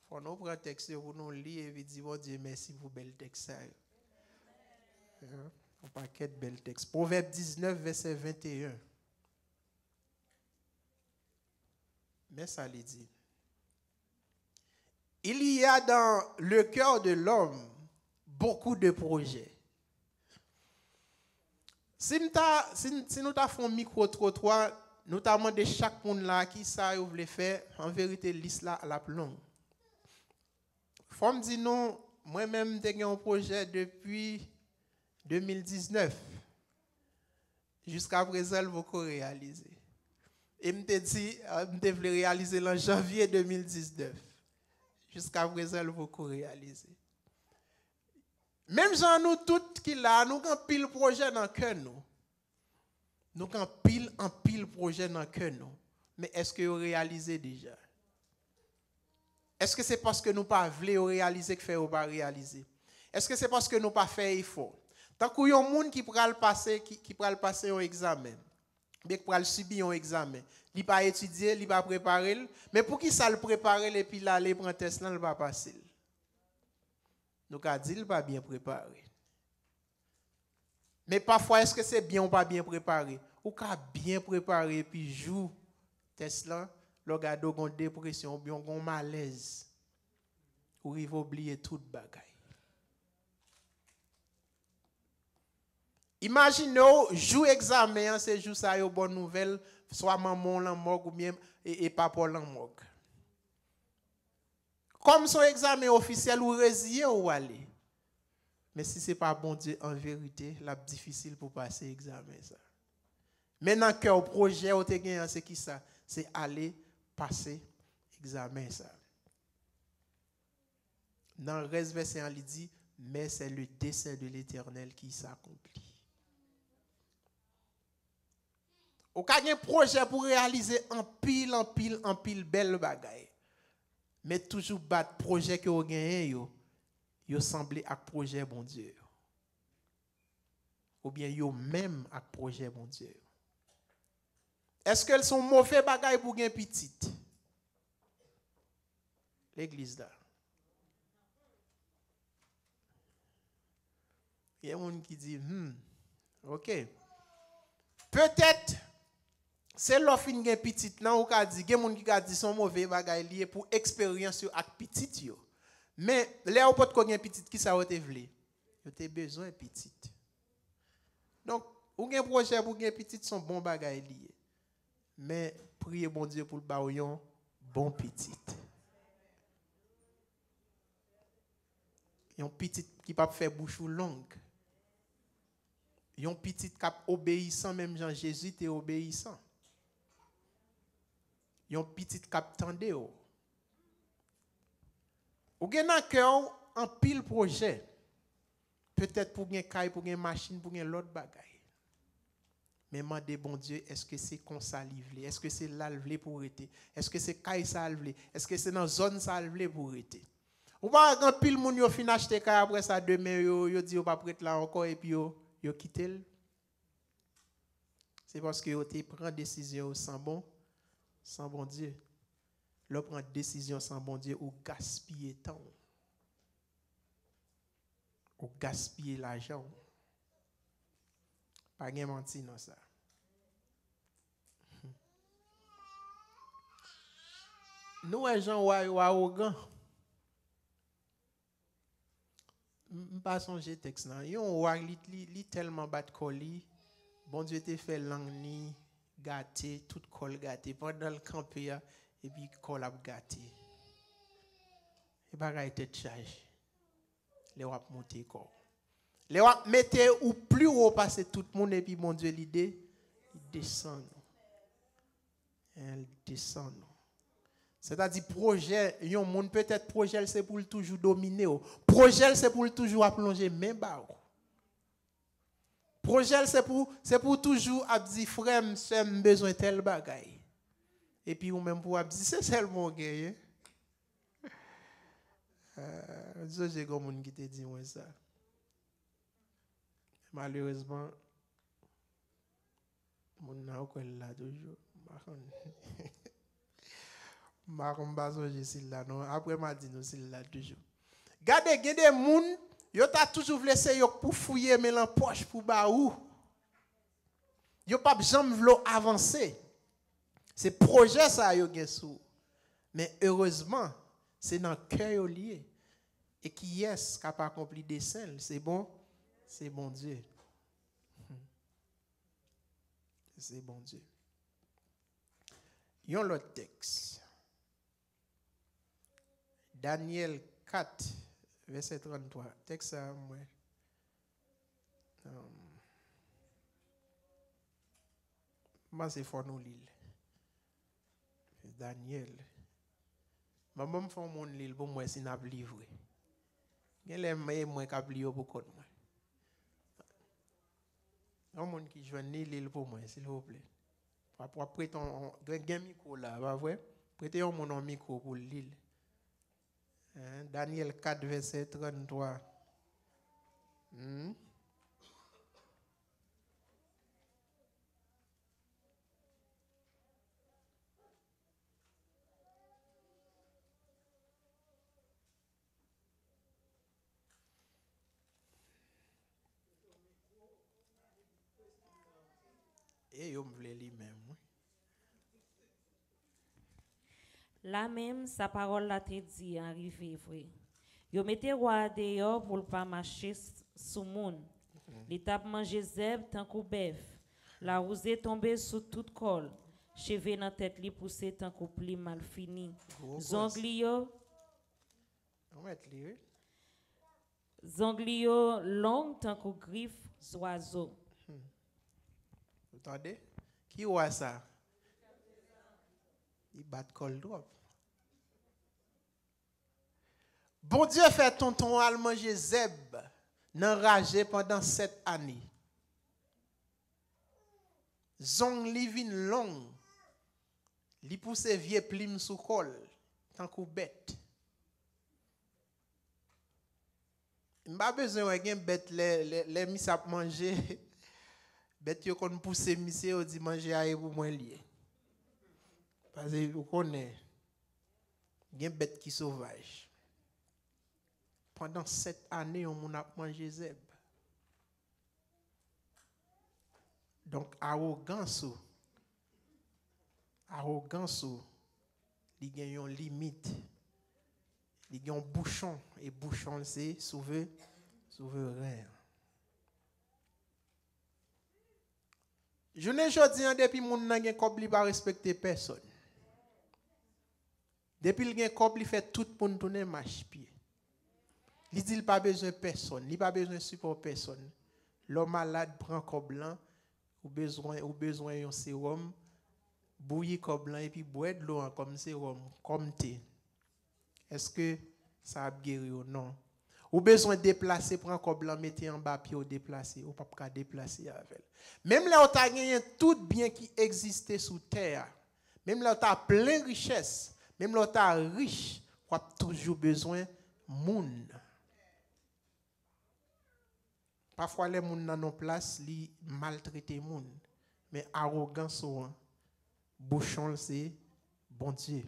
Faut nous prendre texte pour nous lire et dire bon Dieu merci pour bel texte ça. Un paquet de bel texte. Proverbe 19 verset 21. Mais ça lui dit. Il y a dans le cœur de l'homme beaucoup de projets. Si nous avons un micro-trottoir, notamment de chaque monde là qui ça vous voulez faire, en vérité, liste là à la longue. Faut me dire non, moi-même j'ai un projet depuis 2019. Jusqu'à présent, je vais réaliser. Et je me dit, je vais réaliser en janvier 2019. Jusqu'à présent, je vais réaliser. Même gens nous tous qui là, nous avons pile projet dans le cœur nous. Nous avons pile projet dans le cœur nous. Mais est-ce que vous réalisez déjà? Est-ce que c'est parce que nous pas voulons réaliser que faire ou pas réaliser? Est-ce que c'est parce que nous pas fait effort? Tant qu'il y a un monde qui pourra le passer un examen, bien qui pourra subir un examen, il pas étudier, il pas préparer, mais pour qui ça le préparer et puis là aller prendre test là, il va passer. Donc a dit il pas bien préparé. Mais parfois est-ce que c'est bien ou pas bien préparé? Ou qu'a bien préparé et puis joue test là, le gars a une dépression, bien un malaise. Ou il va oublier toute bagaille. Imaginez, jour examen, c'est jour ça, une bonne nouvelle, soit maman l'en morgue ou bien et papa l'en morgue. Comme son examen officiel ou résilié ou aller. Mais si ce n'est pas bon Dieu, en vérité, c'est difficile pour passer l'examen. Maintenant que le projet, c'est qui ça? C'est aller passer l'examen. Dans le reste verset, il dit, mais c'est le dessein de l'Éternel qui s'accomplit. Ou ka gen projet pour réaliser en pile belle bagaille. Mais toujours battre projet que vous gagnez yo semblé avec projet bon Dieu. Ou bien yo même avec projet bon Dieu. Est-ce qu'elles sont mauvais bagaille pour gagner petite? L'église là. Il y a des gens qui disent OK. Peut-être c'est l'offre une petite nan ou ka di gen moun ki ka di son mauvais bagay lié pour expérience ak petite yo. Mais les ou pot ko gen petite qui ça ou te vle. Yo te besoin petite. Donc ou gen projet pour gen petite son bon bagay lié. Mais priez bon Dieu pour le ba yon bon petite. Yon petite qui pas faire bouche longue. Yon petite cap obéissant même Jean Jésus était obéissant. Yon petite cap tande ou. Ou gen nan cœur en pile projet. Peut-être pour gen caille, pour gen machine, pour gen l'autre bagay. Mais mandez bon Dieu, est-ce que c'est comme ça livre? Est-ce que c'est là livre pour être? Est-ce que c'est caille ça livre? Est-ce que c'est dans zone ça livre pour être? Ou pas grand pile moun yo fin acheter caille après ça demain yo dit yo pas prête là encore et puis yo quitte. C'est parce que yo te prend décision sans bon Dieu. L'on prend décision sans bon Dieu ou gaspiller temps. Ou gaspiller l'argent. Pas gen menti non ça. Nous les gens ou arrogant. Pas songer texte nan. Yon wa li tellement bat colis. Bon Dieu te fait langue ni gâté, tout col gâté pendant le campé et puis col a gâté. Et bagay tête charge. Les wap monter corps. Les wap mettez ou plus haut passer tout le monde et puis mon Dieu l'idée, il descend. Elle descend. C'est-à-dire projet, yon monde peut-être projet c'est pour toujours dominer. Projet c'est pour toujours plonger même bas. Projet c'est pour toujours dire frère m'sem besoin tel bagay. Et puis ou même pour dire c'est seulement gagné. J'ai comme monde qui te dit moi ça. Malheureusement mon n'a pas là toujours. Maron bazo je suis là non après m'a dit nous c'est là toujours. Gardez des moun yo t'a toujours laissé yo pour fouiller mais en poche pour ba ou. Yo pas jamais vlo avancer. C'est projet ça yo gen sou. Mais heureusement, c'est dans cœur yo lié. Et qui est capable d'accomplir des scènes, c'est bon Dieu. C'est bon Dieu. Yon l'autre texte. Daniel 4 verset 33. Texte ça moi. Moi c'est fort nous lire. Daniel. Maman me fait mon lire pour moi si n'a livré. Gen les moi qui plié pour compte moi. Un monde qui joue ni lire pour moi s'il vous plaît. Pour prêter un micro là, pas vrai? Prêtez un mon micro pour lire. Daniel 4 verset 33. Et yo m'vle li même. Là même, sa parole la te dit arrivé vrai. Yo mette roi dehors pour pas marcher sous moun. Il t'a mangé zèbre tant qu'au bœuf. La rosée tombée sous toute colle. Cheveux dans tête li poussé tant qu'au pli mal fini. Zonglio. Zonglio long tant qu'au griffe oiseau. Vous entendez? Qui voit ça? Il bat col drop. Bon Dieu fait tonton al manger zeb, n'enragé pendant 7 années. Zong li vin long, li pousse vieux plim sous col, tant qu'ou bête. M'pa besoin de bête les mis à manger. Bête yo kon pousse monsieur ou dit manger aille pour moins lié. Parce que vous connaissez, il y a une bête qui est sauvage. Pendant 7 années, on a mangé zeb. Donc, arrogance, il y a une limite. Il y a un bouchon. Et bouchon, c'est souverain. Je ne dis depuis que mon n'a pas respecté personne. Depuis qu'il a il fait tout pour nous tourner marche pied. Il dit qu'il n'a pas besoin de personne, il n'a pas besoin de support personne. L'homme malade prend un corps blanc, ou besoin d'un sérum, bouillir corps blanc et puis boire de l'eau comme sérum, comme thé. Est-ce que ça a guéri ou non? Ou besoin de déplacer, prendre un corps blanc, mettre en bas pied ou déplacer, ou pas déplacer avec. Même là où tu as gagné tout bien qui existait sous terre, même là où tu as plein de richesses, même là où tu as riche, tu as toujours besoin de moun. Parfois, les moun dans nos places, ils maltraitent les moun. Mais arrogance, bouchon, c'est bon Dieu.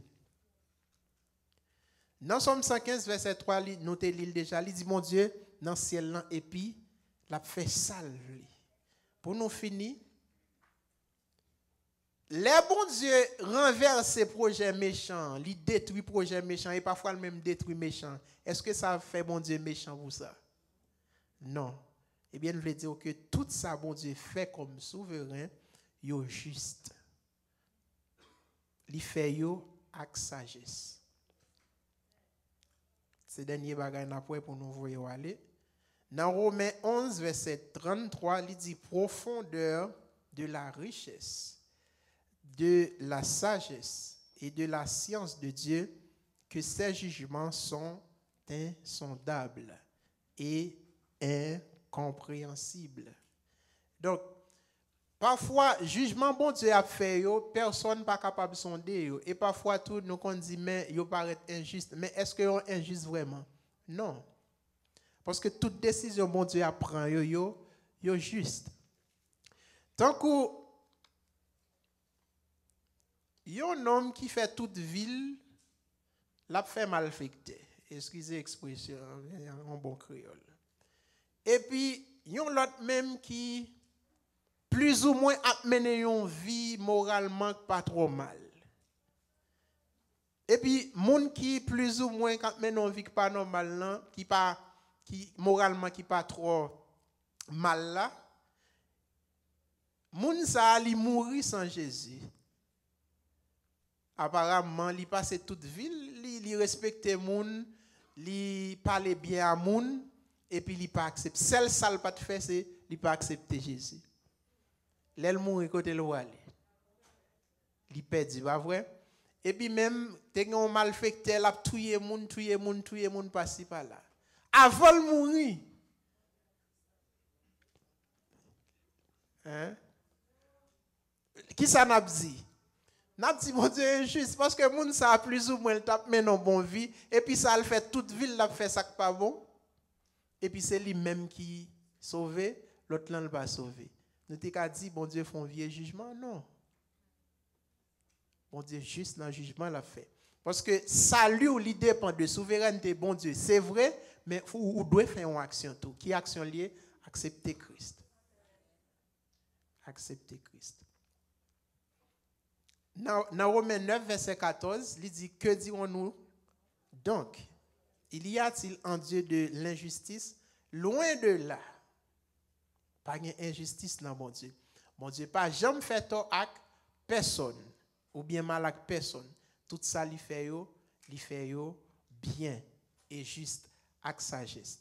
Dans Somme 115, verset 3, notez l'île déjà, il dit, mon Dieu, dans le ciel, et puis, il a fait salve. Pour nous finir, les bon Dieu renverse ses projets méchants, il détruit projets méchants et parfois même détruit méchants. Est-ce que ça fait bon Dieu méchant pour ça? Non. Eh bien, je veux dire que tout ça, bon Dieu fait comme souverain, il est juste. Il fait yo avec sagesse. C'est dernier bagage pour nous voir aller. Dans Romains 11, verset 33, il dit profondeur de la richesse, de la sagesse et de la science de Dieu, que ses jugements sont insondables et incompréhensibles. Donc, parfois, jugement bon Dieu a fait, personne n'est pas capable de sonder. Et parfois, tout nous on dit, mais il paraît injuste. Mais est-ce que c'est injuste vraiment? Non. Parce que toute décision bon Dieu prend, yo juste. Tant que un homme qui fait toute ville, l'a fait malfecté. Excusez l'expression, en bon créole. Et puis, il y a l'autre même qui plus ou moins a mené une vie moralement pas trop mal. Et puis, moun qui plus ou moins a mené une vie pas normale, qui moralement qui pas trop mal là, moun ça li mourir sans Jésus. Apparemment, il passe toute ville, il respecte moun, il parle bien à moun, et puis il pas accepte. Celle ça le pas de faire, c'est il pas accepter Jésus. L'elle mourit côté le aller. Il perdu, pas vrai? Et puis même, t'es un malfecté, il a tué moun, passer par là. Avant de mourir. Hein? Qui ça n'a dit? N'a dit, mon Dieu, injuste, parce que moun ça a plus ou moins le tape mené en bonne vie, et puis ça le fait toute ville, l'a fait ça pas bon. Et puis c'est lui-même qui sauvé, l'autre là ne pas sauvé. Nous t'ai dit, bon Dieu, font vieux jugement? Non. Bon Dieu, juste dans le jugement, l'a fait. Parce que salut ou l'idée dépend de souveraineté, bon Dieu, c'est vrai, mais vous devez faire une action tout. Qui action liée? Accepter Christ. Accepter Christ. Dans Romains 9, verset 14, il dit, que dirons-nous donc? Il y a-t-il en Dieu de l'injustice? Loin de là. Pas de injustice dans mon Dieu. Mon Dieu pas jamais fait tort avec personne ou bien mal avec personne. Tout ça il fait yo bien et juste avec sagesse.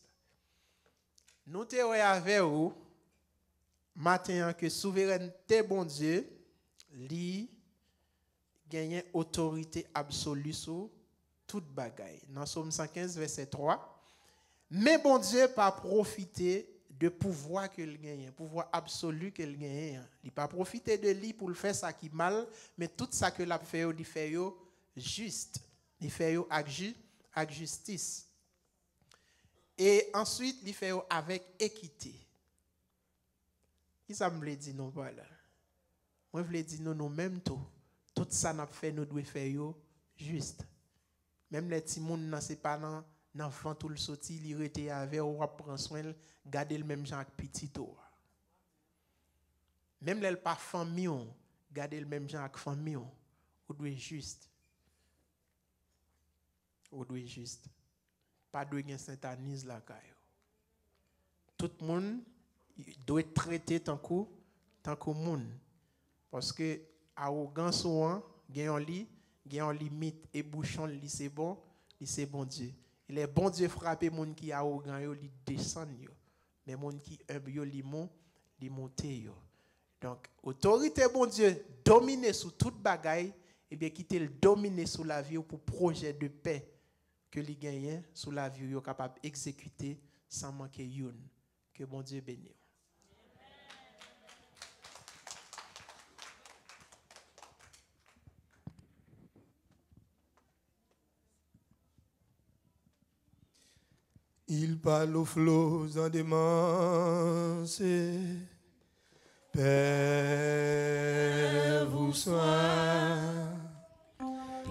Nous te avec vous matin que souveraineté bon Dieu li gagne autorité absolue sur toute bagaille. Dans Somme 115 verset 3. Mais bon Dieu pas profiter de pouvoir qu'il gagne, pouvoir absolu qu'il gagne. Il pas profiter de lui pour le faire ça qui mal, mais tout ça que l'a fait, il fait juste. Il fait avec justice. Et ensuite, il fait avec équité. Qui ça me dit non voilà. Moi je veux dire nous-mêmes tout ça n'a fait nous doit faire juste. Même les petits monde nan c'est pas nan enfant tout le sorti, il rete avec ou prend soin garder le même genre que petit tout. Même les pas famille, garder le même genre que famille, ou doit juste. Ou doit juste. Pas de gen satanisme là kayo. Tout le monde doit être traité tant que monde parce que arrogance ou gen limite et bouchon li c'est bon Dieu. Il est bon Dieu frapper monde qui arrogant yo li descend yo. Mais monde qui humble yo li monter yo. Donc autorité bon Dieu dominer sur toute bagaille et bien quitter le dominer sur la vie pour projet de paix que li gagne sur la vie yo capable exécuter sans manquer youn. Que bon Dieu bénisse. Il parle aux flots en démence. Père vous soit.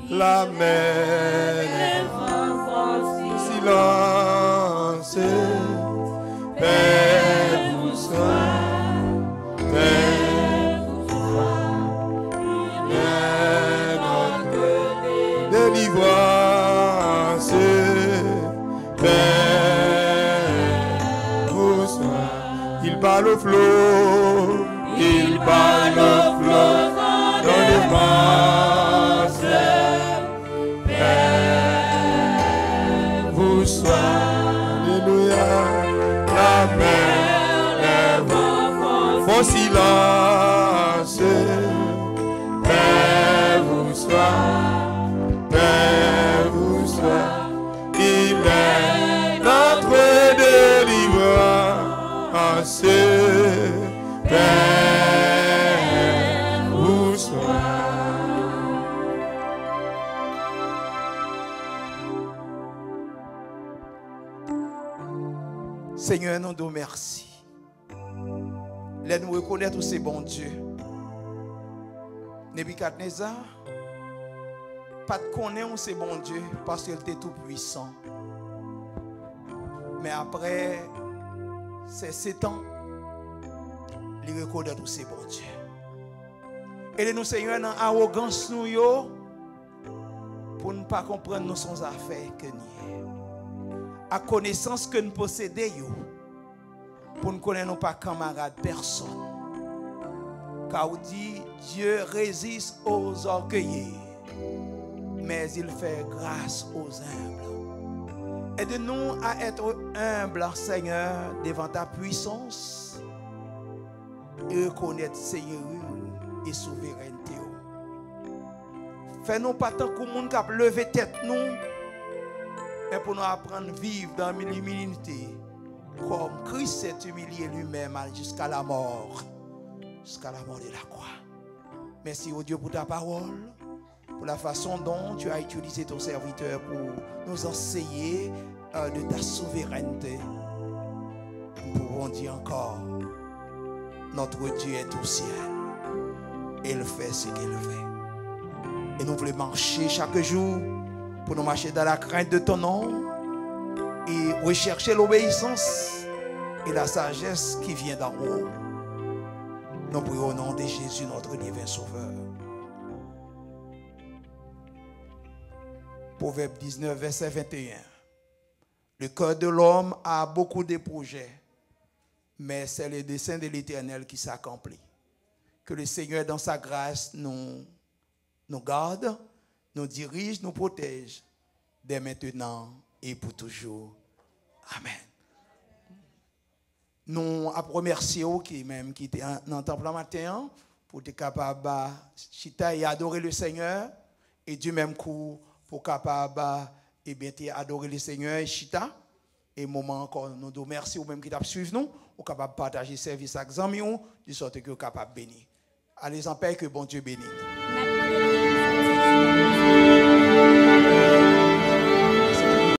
La mer silence. Père vous soit. Père vous soit. Père notre délivrance. Il parle au flot, il parle au flot dans les masses. Père vous soit, alléluia, la mer lève vos silences. Père vous soit, il est notre délivrance. Père vous soit. Seigneur, nous te remercions. Laisse-nous reconnaître tous ces bons dieux. Nebuchadnezzar, pas de connaître ces bons dieux parce qu'il était tout puissant. Mais après ces 7 ans, il reconnaît tous ces bons dieux. Et nous, Seigneur, dans l'arrogance, nous, pour ne pas comprendre nos sons affaires que nous à connaissance que nous possédons, pour ne connaître pas camarades, personne. Car on dit, Dieu résiste aux orgueilleux, mais il fait grâce aux humbles. Aide-nous à être humbles, Seigneur, devant ta puissance et reconnaître Seigneur et souveraineté. Fais-nous pas tant que le monde qui a levé tête nous, mais pour nous apprendre à vivre dans l'humilité, comme Christ s'est humilié lui-même jusqu'à la mort de la croix. Merci au Dieu pour ta parole, pour la façon dont tu as utilisé ton serviteur pour nous enseigner de ta souveraineté. Nous pouvons dire encore, notre Dieu est au ciel. Et il fait ce qu'il fait. Et nous voulons marcher chaque jour pour nous marcher dans la crainte de ton nom et rechercher l'obéissance et la sagesse qui vient d'en haut. Nous prions au nom de Jésus, notre divin Sauveur. Proverbe 19, verset 21. Le cœur de l'homme a beaucoup de projets, mais c'est le dessein de l'Éternel qui s'accomplit. Que le Seigneur, dans sa grâce, nous garde, nous dirige, nous protège, dès maintenant et pour toujours. Amen. Nous remercions qui était dans le temple matin pour être capable de chita et adorer le Seigneur, et du même coup pour capable adorer le Seigneur et chita. Et moment encore nous nous merci aux mêmes qui t'a suivi nous, ou capable partager service avec amis, de sorte que capable bénir. Allez en paix, que bon Dieu bénisse.